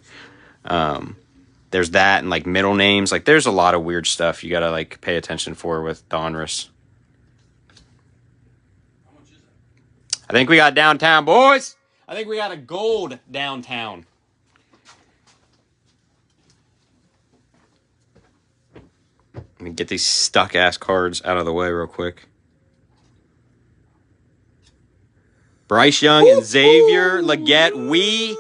There's that, and like middle names. Like there's a lot of weird stuff you gotta like pay attention for with Donruss. I think we got downtown, boys. I think we got a gold downtown. Let me get these stuck ass cards out of the way real quick. Bryce Young and Xavier Legette. We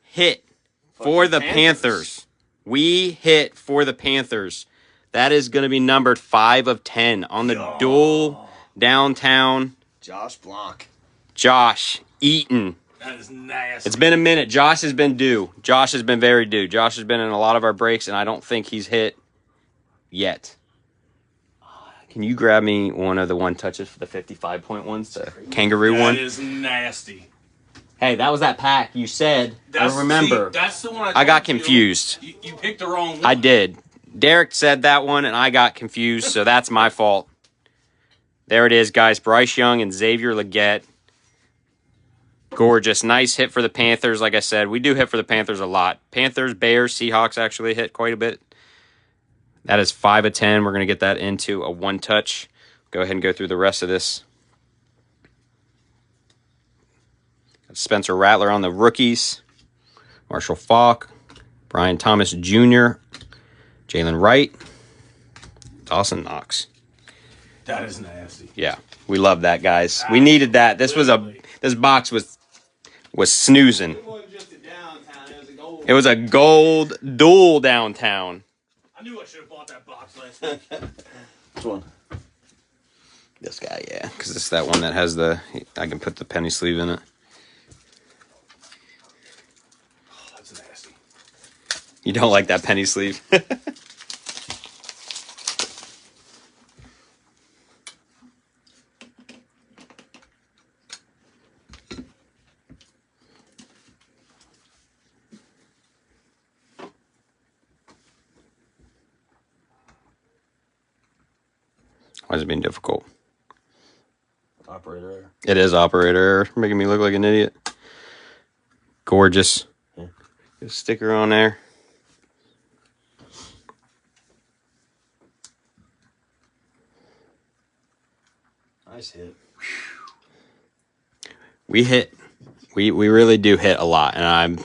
hit for the Panthers. We hit for the Panthers. That is going to be numbered 5 of 10 on the dual downtown. Josh Blanc. Josh Eaton. That is nasty. It's been a minute. Josh has been due. Josh has been very due. Josh has been in a lot of our breaks, and I don't think he's hit yet. Can you grab me one of the one touches for the 55-point ones, the kangaroo one? That is nasty. Hey, that was that pack you said. I remember. See, that's the one I got confused. You picked the wrong one. I did. Derek said that one, and I got confused, so that's my fault. There it is, guys. Bryce Young and Xavier Legette. Gorgeous. Nice hit for the Panthers. Like I said, we do hit for the Panthers a lot. Panthers, Bears, Seahawks actually hit quite a bit. That is 5 of 10. We're going to get that into a one-touch. Go ahead and go through the rest of this. Spencer Rattler on the rookies. Marshall Faulk. Brian Thomas Jr. Jaylen Wright. Dawson Knox. That is nasty. Yeah, we love that, guys. We needed that. This box was snoozing. It wasn't just a downtown. It was a gold. It was a gold dual downtown. I knew I should have bought that box last week. Which one? This guy, yeah, because it's that one that has the. I can put the penny sleeve in it. Oh, that's nasty. You don't like that penny sleeve? Why is it being difficult? Operator error. It is operator error, making me look like an idiot. Gorgeous. Yeah. Get a sticker on there. Nice hit. We hit. We really do hit a lot, and I'm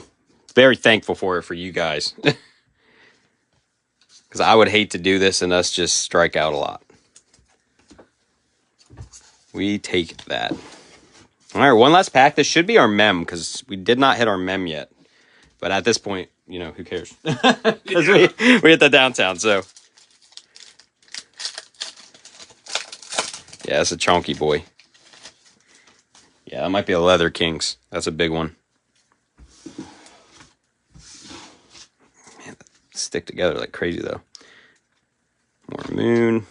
very thankful for it for you guys. Because I would hate to do this and us just strike out a lot. We take that. All right, one last pack. This should be our mem because we did not hit our mem yet. But at this point, you know, who cares? Because we hit the downtown. So Yeah, that's a chunky boy. Yeah, that might be a Leather Kings. That's a big one. Man, they stick together like crazy, though. More Moon.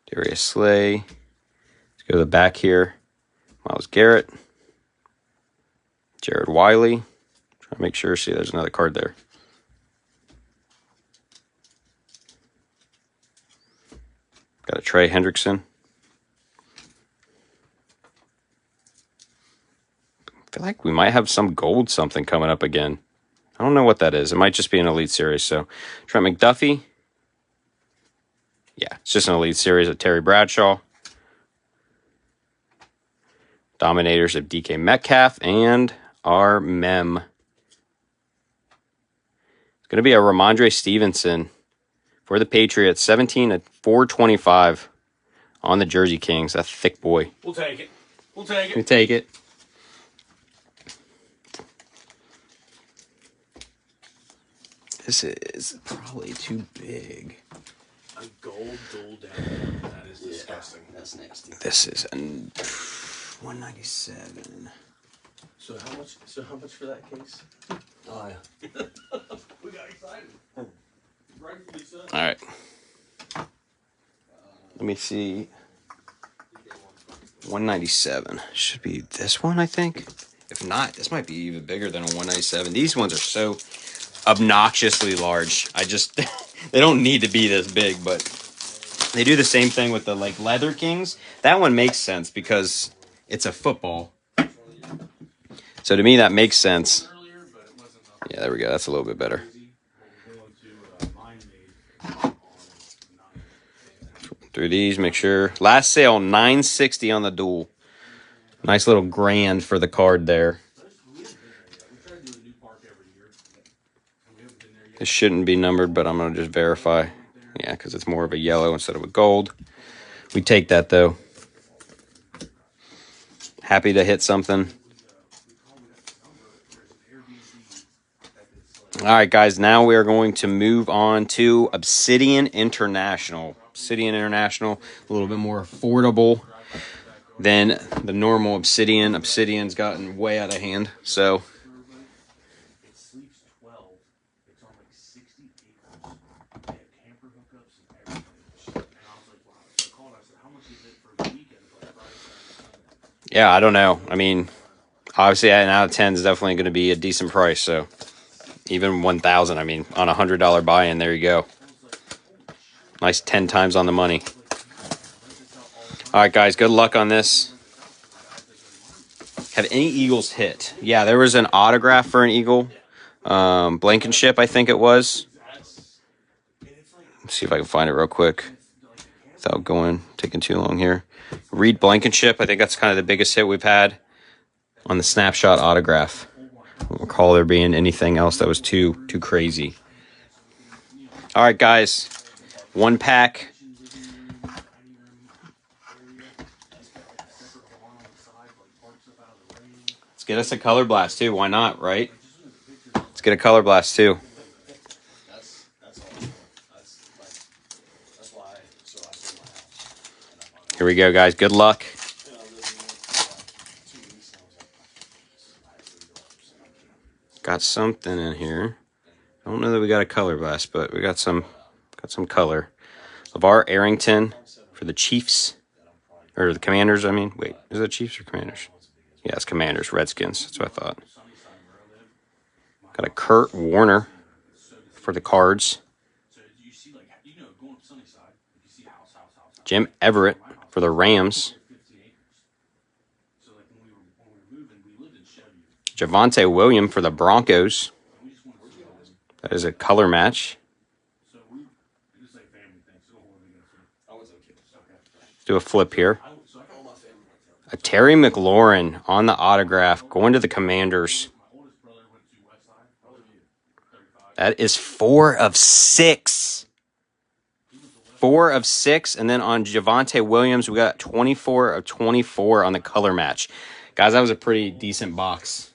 Darius Slay. Let's go to the back here. Myles Garrett. Jared Wiley. Try to make sure. See, there's another card there. Got a Trey Hendrickson. I feel like we might have some gold something coming up again. I don't know what that is. It might just be an Elite Series. So, Trent McDuffie. Yeah, it's just an Elite Series of Terry Bradshaw. Dominators of DK Metcalf and our Mem. It's going to be a Ramondre Stevenson for the Patriots. 17 at 425 on the Jersey Kings. That thick boy. We'll take it. We'll take it. We take it. This is probably too big. A gold dual down. That is disgusting. That's nasty. This is a 197. So how much? So how much for that case? Oh yeah. We got excited. Rightfully so. All right. Let me see. 197 should be this one, I think. If not, this might be even bigger than a 197. These ones are so obnoxiously large. I just they don't need to be this big, but they do the same thing with the like Leather Kings. That one makes sense because it's a football. So to me that makes sense. Yeah, there we go. That's a little bit better. Through these, make sure. Last sale, $960 on the dual. Nice little grand for the card there. This shouldn't be numbered, but I'm going to just verify. Yeah, because it's more of a yellow instead of a gold. We take that, though. Happy to hit something. All right, guys. Now we are going to move on to Obsidian International. Obsidian International, a little bit more affordable than the normal Obsidian. Obsidian's gotten way out of hand, so... Yeah, I don't know. I mean, obviously, an out of 10 is definitely going to be a decent price. So, even 1,000. I mean, on a $100 buy-in, there you go. Nice 10 times on the money. All right, guys, good luck on this. Have any Eagles hit? Yeah, there was an autograph for an Eagle. Blankenship, I think it was. Let's see if I can find it real quick without taking too long here. Reed Blankenship, I think that's kind of the biggest hit we've had on the snapshot autograph. I don't recall there being anything else that was too crazy. All right, guys. One pack. Let's get us a color blast, too. Why not, right? Let's get a color blast, too. Here we go, guys. Good luck. Got something in here. I don't know that we got a color blast, but we got some color. LeVar Arrington for the Chiefs. Or the Commanders, I mean. Wait, is it Chiefs or Commanders? Yeah, it's Commanders. Redskins. That's what I thought. Got a Kurt Warner for the Cards. Jim Everett for the Rams. Javonte Williams for the Broncos. That is a color match. Let's do a flip here. A Terry McLaurin on the autograph going to the Commanders. That is 4 of 6. 4 of 6. And then on Javonte Williams, we got 24 of 24 on the color match. Guys, that was a pretty decent box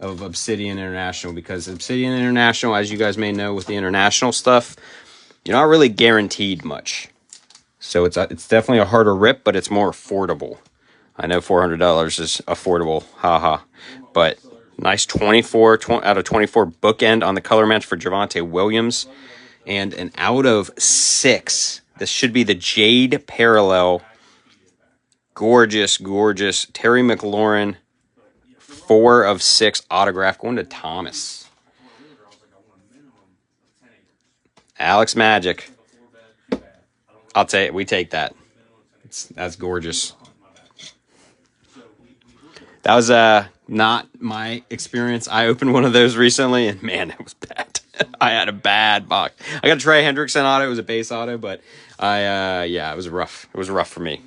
of Obsidian International, because Obsidian International, as you guys may know with the international stuff, you're not really guaranteed much. So it's definitely a harder rip, but it's more affordable. I know $400 is affordable, haha. But nice 24 out of 24 bookend on the color match for Javonte Williams. And an out of 6. This should be the Jade parallel. Gorgeous, gorgeous. Terry McLaurin, 4 of 6 autograph going to Thomas. Alex Magic. I'll take. We take that. That's gorgeous. That was not my experience. I opened one of those recently, and man, it was bad. I had a bad box. I got a Trey Hendrickson auto. It was a base auto, but yeah, it was rough. It was rough for me.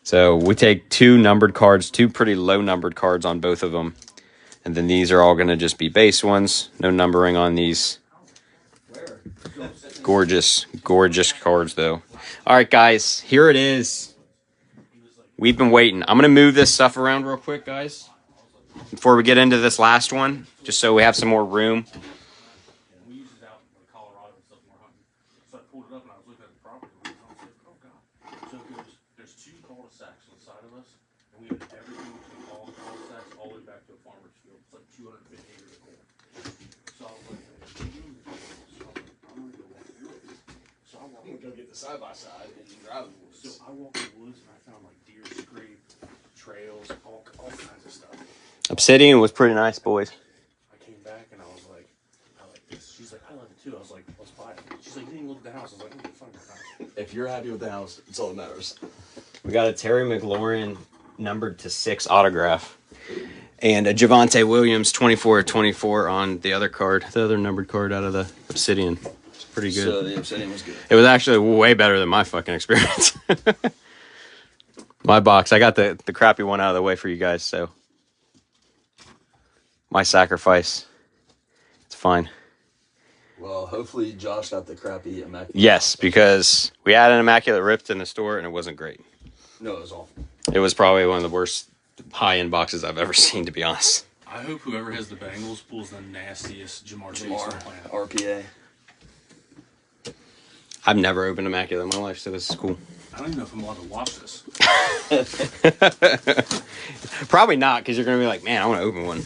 So we take 2 numbered cards, 2 pretty low numbered cards on both of them, and then these are all going to just be base ones. No numbering on these. Gorgeous, gorgeous cards, though. All right, guys, here it is. We've been waiting. I'm going to move this stuff around real quick, guys, before we get into this last one, just so we have some more room. We used it out in Colorado and stuff more hunting. So I pulled it up and I was looking at the property and I was like, oh god. So there's 2 cul-de-sacs on the side of us, and we have everything between all the cul-de-sacs all the way back to a farmer's field. It's like 250 acres of corn. So I was like, I'm gonna go walk through it. So I walked. Go get the side by side and drive the woods. So I walked in the woods and I found like deer scrape, trails, all kinds of stuff. Obsidian was pretty nice, boys. I came back and I like this. She's like, I love it too. I was like, let's buy it. She's like, you didn't even look at the house. I was like, I'm gonna find your house. If you're happy with the house, it's all that matters. We got a Terry McLaurin numbered to 6 autograph. And a Javonte Williams 24/24 on the other card, the other numbered card out of the Obsidian. It's pretty good. So the Obsidian was good. It was actually way better than my fucking experience. My box. I got the crappy one out of the way for you guys, so. My sacrifice. It's fine. Well, hopefully Josh got the crappy Immaculate. Yes, because we had an Immaculate ripped in the store, and it wasn't great. No, it was awful. It was probably one of the worst high-end boxes I've ever seen, to be honest. I hope whoever has the Bengals pulls the nastiest Jamar Chase on the planet. RPA. I've never opened Immaculate in my life, so this is cool. I don't even know if I'm allowed to watch this. Probably not, because you're going to be like, man, I want to open one.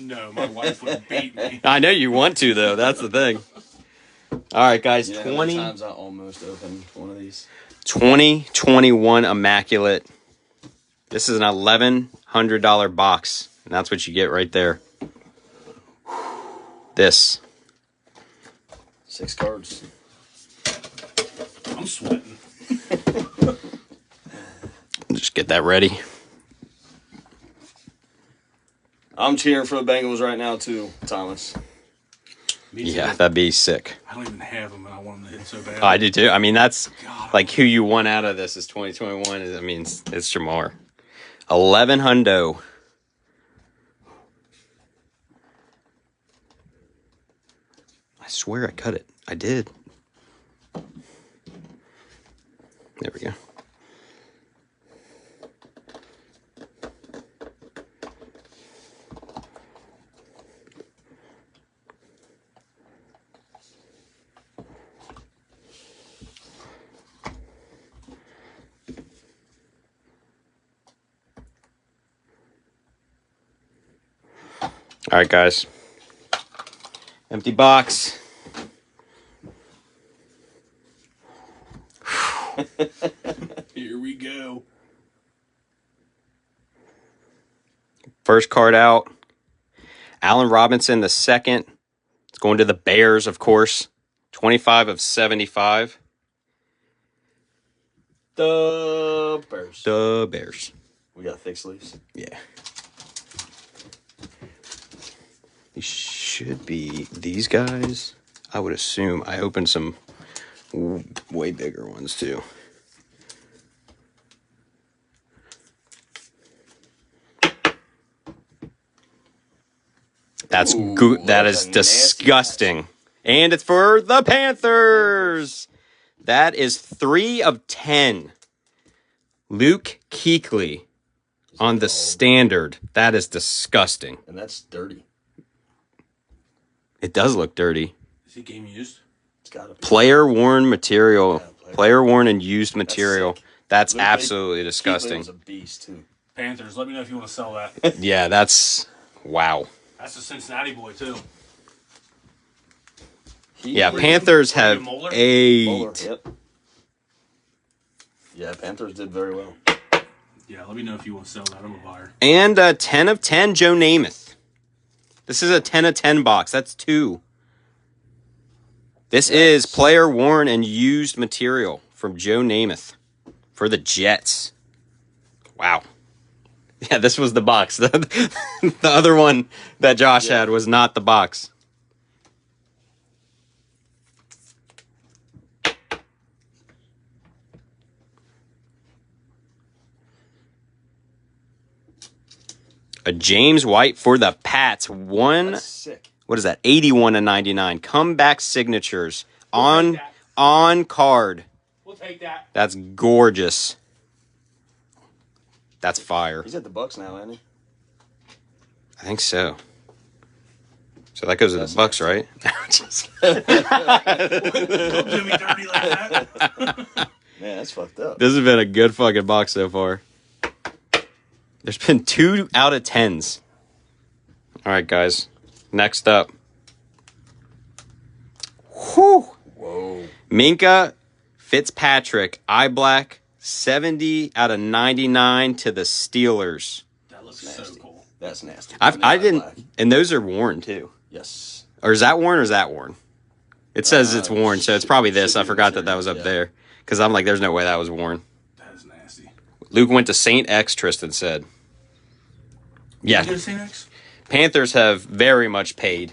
No, my wife would beat me. I know you want to, though. That's the thing. All right, guys. You know, 20 times I almost opened one of these. 2021 Immaculate. This is an $1,100 box, and that's what you get right there. This. 6 cards. I'm sweating. Just get that ready. I'm cheering for the Bengals right now, too, Thomas. Yeah, that'd be sick. I don't even have them, and I want them to hit so bad. I do, too. I mean, that's God. like who you want out of this is 2021. I mean, it's Jamar. 11 hundo. I swear I cut it. I did. There we go. All right, guys. Empty box. Here we go. First card out. Allen Robinson, the second. It's going to the Bears, of course. 25 of 75. The Bears. The Bears. We got thick sleeves. Yeah. These should be these guys. I would assume. I opened some way bigger ones, too. That's good. That is disgusting. And it's for the Panthers. That is 3 of 10. Luke Kuechly on the standard. That is disgusting. And that's dirty. It does look dirty. Is he game used? It's got to be. Player worn material. Yeah, Player worn and used material. sick. That's Luke absolutely Kuechly disgusting. was a beast too. Panthers, let me know if you want to sell that. Yeah, that's wow. That's a Cincinnati boy, too. Yeah, Panthers have Moeller? 8. Moeller, yep. Yeah, Panthers did very well. Yeah, let me know if you want to sell that. I'm a buyer. And 10 of 10, Joe Namath. This is a 10 of 10 box. That's 2. This is player worn and used material from Joe Namath for the Jets. Wow. Yeah, this was the box. The other one that Josh had was not the box. A James White for the Pats. That's sick. What is that? 81 to 99. Comeback signatures on card. We'll take that. That's gorgeous. That's fire. He's at the Bucks now, ain't he? I think so. So that goes to the Bucks, right? Don't do me dirty like that. Man, that's fucked up. This has been a good fucking box so far. There's been 2 out of 10s. All right, guys. Next up. Whew. Whoa. Minka Fitzpatrick, eye black, 70 out of 99 to the Steelers. That looks so cool. That's nasty. I didn't, and those are worn too. Yes. Or is that worn or is that worn? It says it's worn, so it's probably this. I forgot that was up there. Because I'm like, there's no way that was worn. That is nasty. Luke went to St. X, Tristan said. Yeah. You go to St. X? Panthers have very much paid.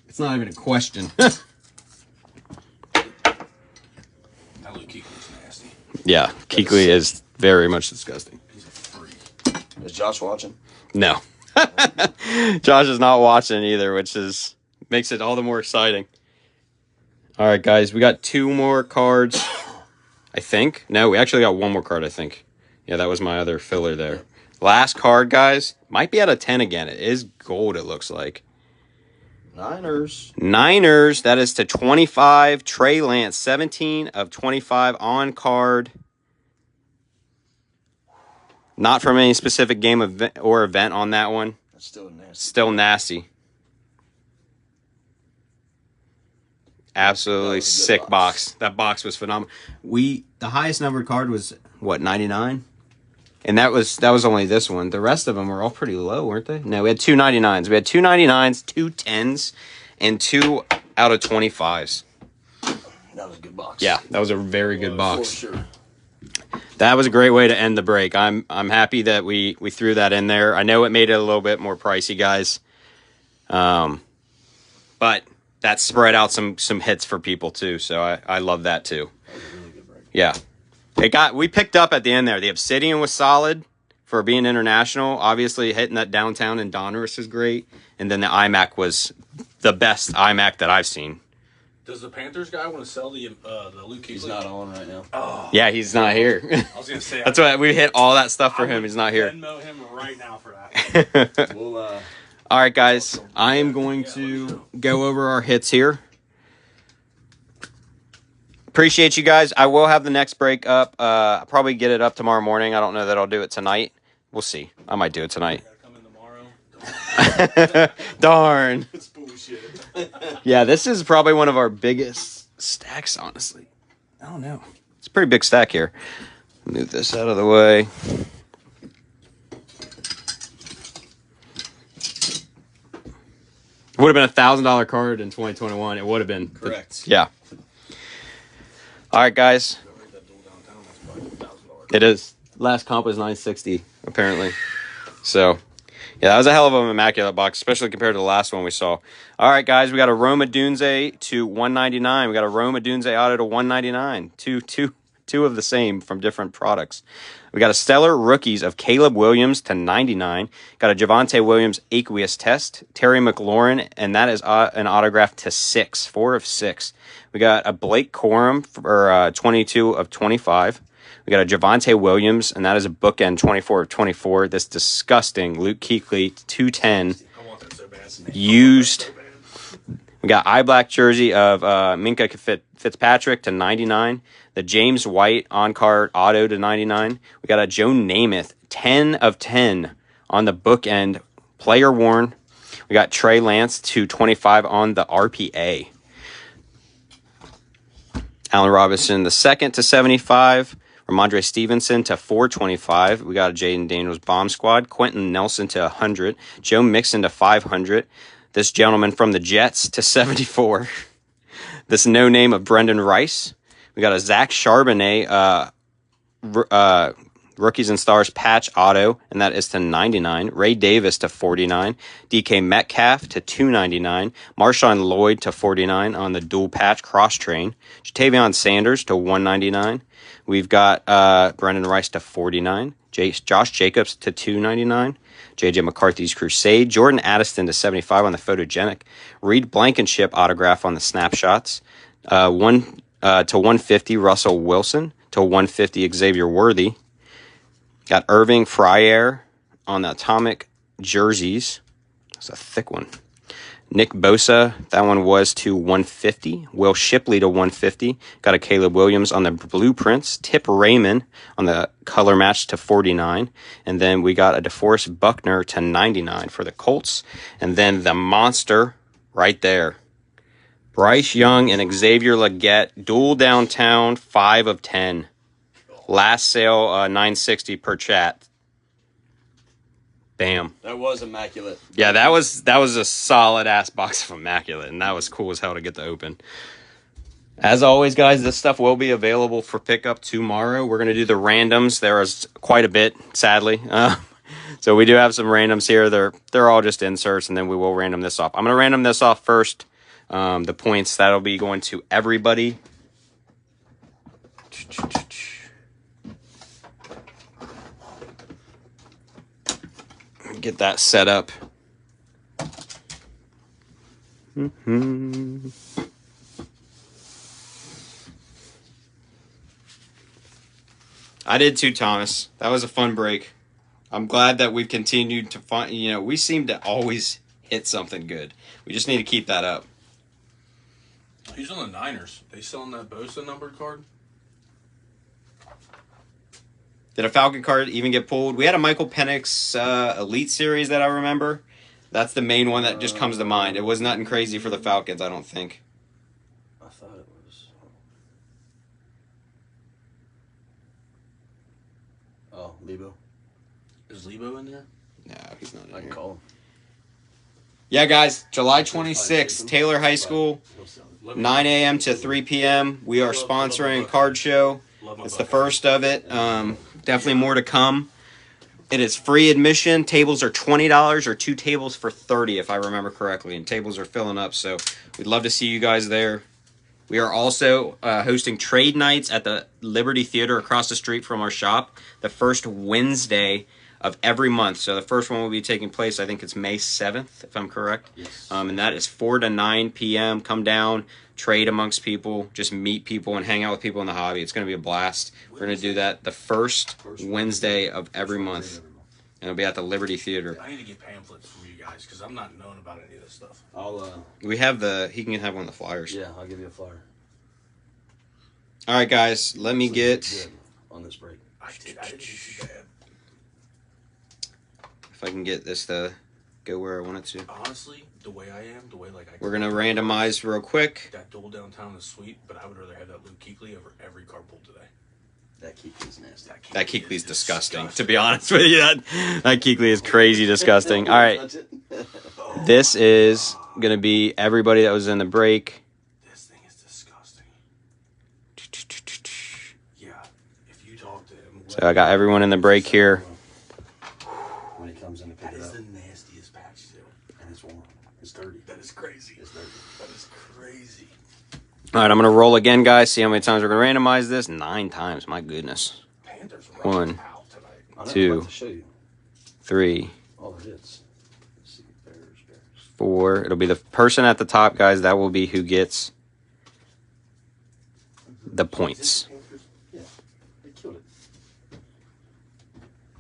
It's not even a question. That Luke Kuechly's nasty. Yeah, Kuechly is very much disgusting. He's a freak. Is Josh watching? No. Josh is not watching either, which makes it all the more exciting. All right, guys, we got 2 more cards, I think. No, we actually got 1 more card, I think. Yeah, that was my other filler there. Last card, guys. Might be out of 10 again. It is gold, it looks like. Niners. That is to 25. Trey Lance, 17 of 25 on card. Not from any specific game or event on that one. That's still nasty. Still nasty. Absolutely sick box. That box was phenomenal. The highest numbered card was what, 99? And that was only this one. The rest of them were all pretty low, weren't they? No, we had 2 99s. We had 2 99s, 2 10s, and 2 out of 25s. That was a good box. Yeah, that was a very good box. For sure. That was a great way to end the break. I'm happy that we threw that in there. I know it made it a little bit more pricey, guys. But that spread out some hits for people too. So I love that too. That was a really good break. Yeah. We picked up at the end there. The Obsidian was solid for being international. Obviously hitting that downtown in Donruss is great. And then the iMac was the best iMac that I've seen. Does the Panthers guy want to sell the Luke Kuechly? He's not on right now. Oh, Yeah, he's not here. I was going to say. That's why we hit all that stuff for him. He's not here. Venmo him right now for that. We'll, All right, guys. I am going to go over our hits here. Appreciate you guys. I will have the next break up. I'll probably get it up tomorrow morning. I don't know that I'll do it tonight. We'll see. I might do it tonight. Come in tomorrow. Darn. It's bullshit. Yeah, this is probably one of our biggest stacks, honestly. I don't know. It's a pretty big stack here. Move this out of the way. Would have been a $1,000 card in 2021. It would have been. Correct. Yeah. All right, guys. It is. Last comp was 960, apparently. So, yeah, that was a hell of an Immaculate box, especially compared to the last one we saw. All right, guys, we got a Roma Dunze to 199. We got a Roma Dunze auto to 199. Two of the same from different products. We got a Stellar Rookies of Caleb Williams to 99. Got a Javonte Williams Aqueous Test. Terry McLaurin, and that is an autograph to 6. 4 of 6. We got a Blake Corum for 22 of 25. We got a Javonte Williams, and that is a bookend 24 of 24. This disgusting Luke Kuechly 210 I want that so bad. used. We got eye black jersey of Minka Fitzpatrick to 99. The James White on-card auto to 99. We got a Joe Namath 10 of 10 on the bookend player worn. We got Trey Lance to 25 on the RPA. Allen Robinson the second to 75. Ramondre Stevenson to 425. We got a Jaden Daniels bomb squad. Quentin Nelson to 100. Joe Mixon to 500. This gentleman from the Jets to 74. This no name of Brendan Rice. We got a Zach Charbonnet Rookies and Stars patch auto, and that is to 99. Ray Davis to 49. DK Metcalf to 299. Marshawn Lloyd to 49 on the dual patch cross train. Jatavion Sanders to 199. We've got Brendan Rice to 49. Josh Jacobs to 299. JJ McCarthy's Crusade. Jordan Addison to 75 on the Photogenic. Reed Blankenship autograph on the snapshots. 1 to 150 Russell Wilson. To 150 Xavier Worthy. Got Irving Fryer on the Atomic jerseys. That's a thick one. Nick Bosa, that one was to 150. Will Shipley to 150. Got a Caleb Williams on the blueprints. Tip Raymond on the color match to 49. And then we got a DeForest Buckner to 99 for the Colts. And then the monster right there. Bryce Young and Xavier Legette, dual downtown, 5 of 10. Last sale, $9.60 per chat. Bam. That was immaculate. Yeah, that was a solid ass box of Immaculate, and that was cool as hell to get to open. As always, guys, this stuff will be available for pickup tomorrow. We're gonna do the randoms. There is quite a bit, sadly. So we do have some randoms here. They're all just inserts, and then we will random this off. I'm gonna random this off first. The points that'll be going to everybody. Get that set up. I did too, Thomas. That was a fun break. I'm glad that we've continued to find, we seem to always hit something good. We just need to keep that up. He's on the Niners. They selling that Bosa numbered card? Did a Falcon card even get pulled? We had a Michael Penix Elite Series that I remember. That's the main one that just comes to mind. It was nothing crazy for the Falcons, I don't think. I thought it was. Oh, Lebo. Is Lebo in there? No, he's not in I can here. call him. Yeah, guys, July 26th, Taylor High School, 9 a.m. to 3 p.m. We are sponsoring a card show. It's the first of it. Definitely more to come. It is free admission. Tables are $20 or 2 tables for $30 if I remember correctly. And tables are filling up, so we'd love to see you guys there. We are also hosting trade nights at the Liberty Theater across the street from our shop the first Wednesday of every month. So the first one will be taking place, I think it's May 7th, if I'm correct. Yes. And that is 4 to 9 p.m. Come down, trade amongst people, just meet people and hang out with people in the hobby. It's going to be a blast. We're going to do that the first Wednesday of every month. And it'll be at the Liberty Theater. I need to get pamphlets from you guys because I'm not knowing about any of this stuff. We have he can have one of the flyers. Yeah, I'll give you a flyer. All right, guys, let me get... on this break. I didn't do too bad. If I can get this to go where I want it to. Honestly, the way I am, We're going to randomize real quick. That dual downtown is sweet, but I would rather have that Luke Kuechly over every card pulled today. That Kuechly's nasty. That Kuechly's disgusting, to be honest with you. That Kuechly is crazy disgusting. All right. This is going to be everybody that was in the break. This thing is disgusting. Yeah, if you talk to him. So I got everyone in the break here. When he comes in to pick That it is up. the nastiest patch, too. And it's warm. It's dirty. That is crazy. It's dirty. That is crazy. All right, I'm going to roll again, guys. See how many times we're going to randomize this. 9 times. My goodness. Panthers 1, out tonight. I'm 2, about to show you 3, all the hits. Let's see. Bears. 4. It'll be the person at the top, guys. That will be who gets the points. Yeah, they killed it.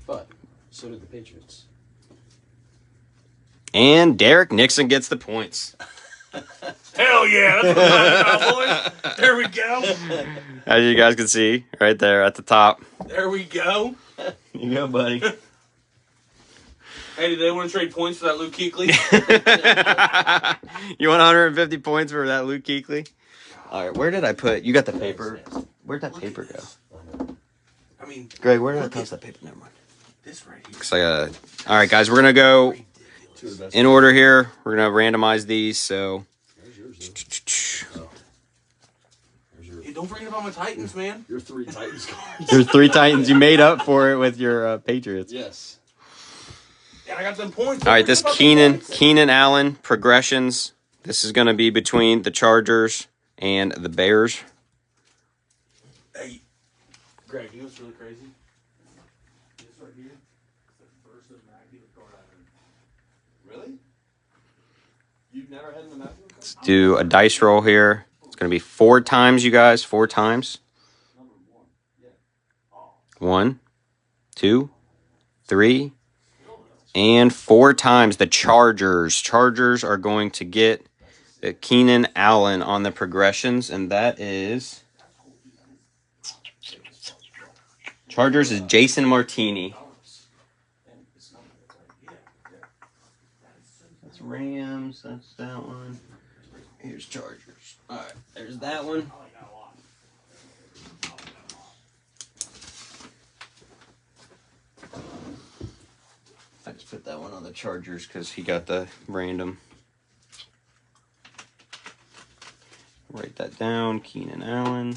But so did the Patriots. And Derek Nixon gets the points. Hell yeah, that's what I'm talking about, boys. There we go. As you guys can see, right there at the top. There we go. You go, buddy. Hey, do they want to trade points for that Luke Kuechly? You want 150 points for that Luke Kuechly? All right, where did I put? You got the paper. Where'd that paper go? I mean, Greg, where did I toss that paper? Never mind. this right here. 'Cause I gotta... All right, guys, we're gonna go in order here. We're gonna randomize these. So, Hey, don't forget about my Titans, man. Your 3 Titans cards. there's 3 Titans. You made up for it with your Patriots. Yes. And I got them points. All right, this Keenan Allen progressions. This is gonna be between the Chargers and the Bears. Hey, Greg, you know what's really crazy? This right here is the first Immaculate card I've ever. Really? You've never had an Immaculate card? Let's do a dice roll here. It's gonna be 4 times, you guys. 4 times. 1, 2, 3, and 4 times. The Chargers are going to get the Keenan Allen on the progressions, and that is Chargers is Jason Martini. That's Rams. That's that one. Here's Chargers. All right, there's that one. I just put that one on the Chargers because he got the random. Write that down, Keenan Allen.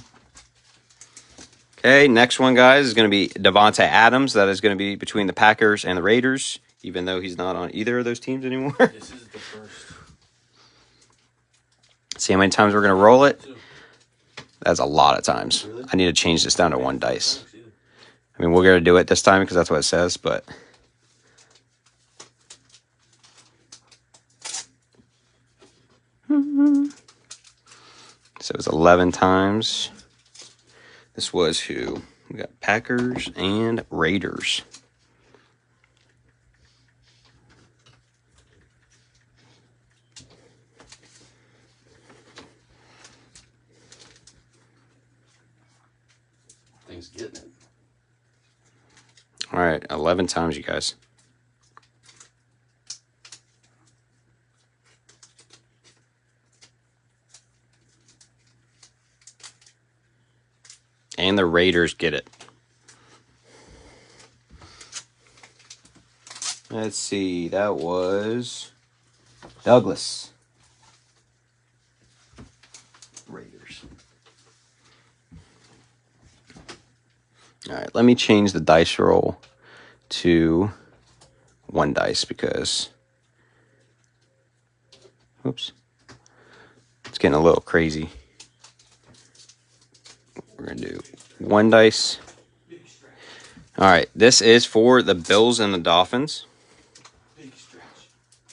Okay, next one, guys, is going to be Devontae Adams. That is going to be between the Packers and the Raiders, even though he's not on either of those teams anymore. This is the first. See how many times we're going to roll it? That's a lot of times. I need to change this down to 1 dice. I mean, we're going to do it this time because that's what it says, but... So it was 11 times. This was who? We got Packers and Raiders. Things getting it. All right, 11 times, you guys. And the Raiders get it. Let's see. That was Douglas. Raiders. All right, let me change the dice roll to 1 dice because... Oops. It's getting a little crazy. We're going to do 1 dice. All right, this is for the Bills and the Dolphins. Big stretch.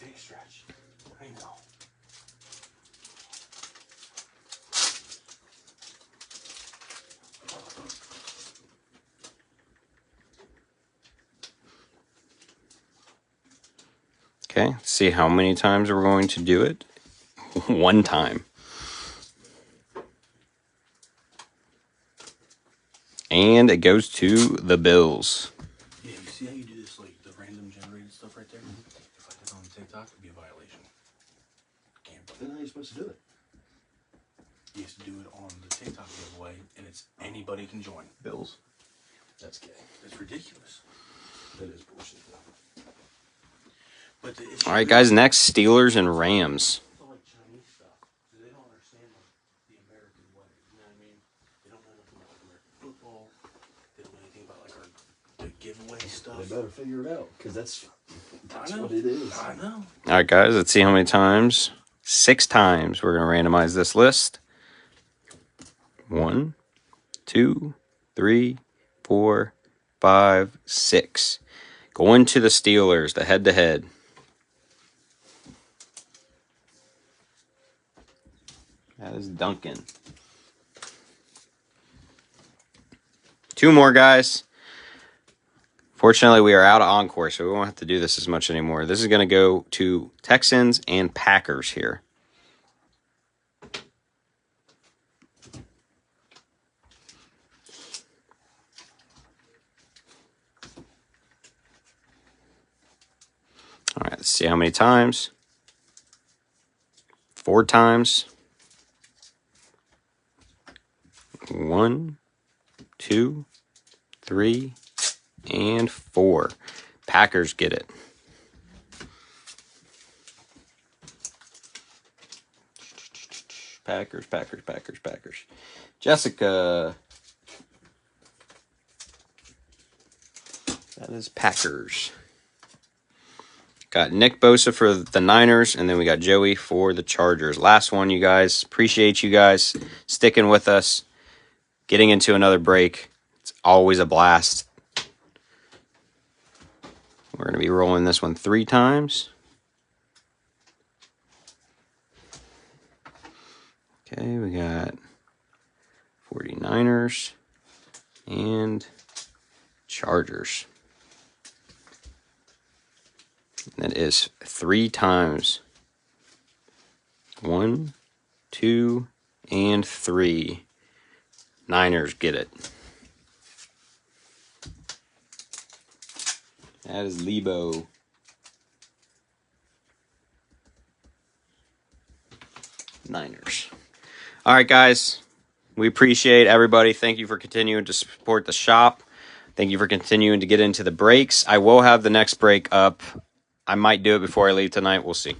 Big stretch. I know. Okay, let's see how many times we're going to do it. 1 time. And it goes to the Bills. Yeah, you see how you do this, like, the random generated stuff right there? If I did it on TikTok, it'd be a violation. Can't. Then how are you supposed to do it? You used to do it on the TikTok giveaway, and it's anybody can join. Bills. That's gay. It's ridiculous. That is bullshit, though. But All right, guys, next, Steelers and Rams. It's all like Chinese stuff. So they don't understand like the American way. You know what I mean? They don't know nothing about like American football. They don't know anything about like the giveaway stuff. They better figure it out, because that's I know. what it is. I know. All right, guys, let's see how many times. 6 times we're going to randomize this list. 1, 2, 3, 4, 5, 6. Going to the Steelers, the head-to-head. That is Duncan. 2 more, guys. Fortunately, we are out of Encore, so we won't have to do this as much anymore. This is going to go to Texans and Packers here. All right, let's see how many times. 4 times. 1, 2, 3, and 4. Packers get it. Packers. Jessica. That is Packers. Got Nick Bosa for the Niners, and then we got Joey for the Chargers. Last one, you guys. Appreciate you guys sticking with us. Getting into another break. It's always a blast. We're going to be rolling this one 3 times. Okay, we got 49ers and Chargers. That is 3 times. 1, 2, and 3. Niners get it. That is Lebo. Niners. All right, guys. We appreciate everybody. Thank you for continuing to support the shop. Thank you for continuing to get into the breaks. I will have the next break up. I might do it before I leave tonight. We'll see.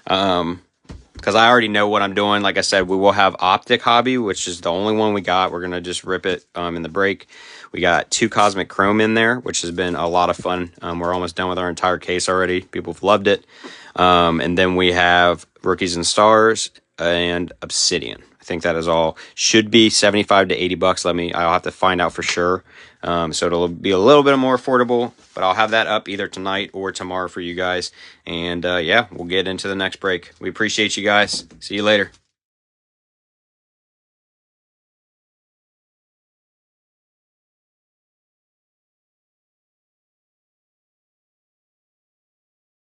Because I already know what I'm doing. Like I said, we will have Optic Hobby, which is the only one we got. We're going to just rip it in the break. We got 2 Cosmic Chrome in there, which has been a lot of fun. We're almost done with our entire case already. People have loved it. And then we have Rookies and Stars and Obsidian. I think that is all. Should be $75 to $80. I'll have to find out for sure. So it'll be a little bit more affordable, but I'll have that up either tonight or tomorrow for you guys. And yeah, we'll get into the next break. We appreciate you guys. See you later.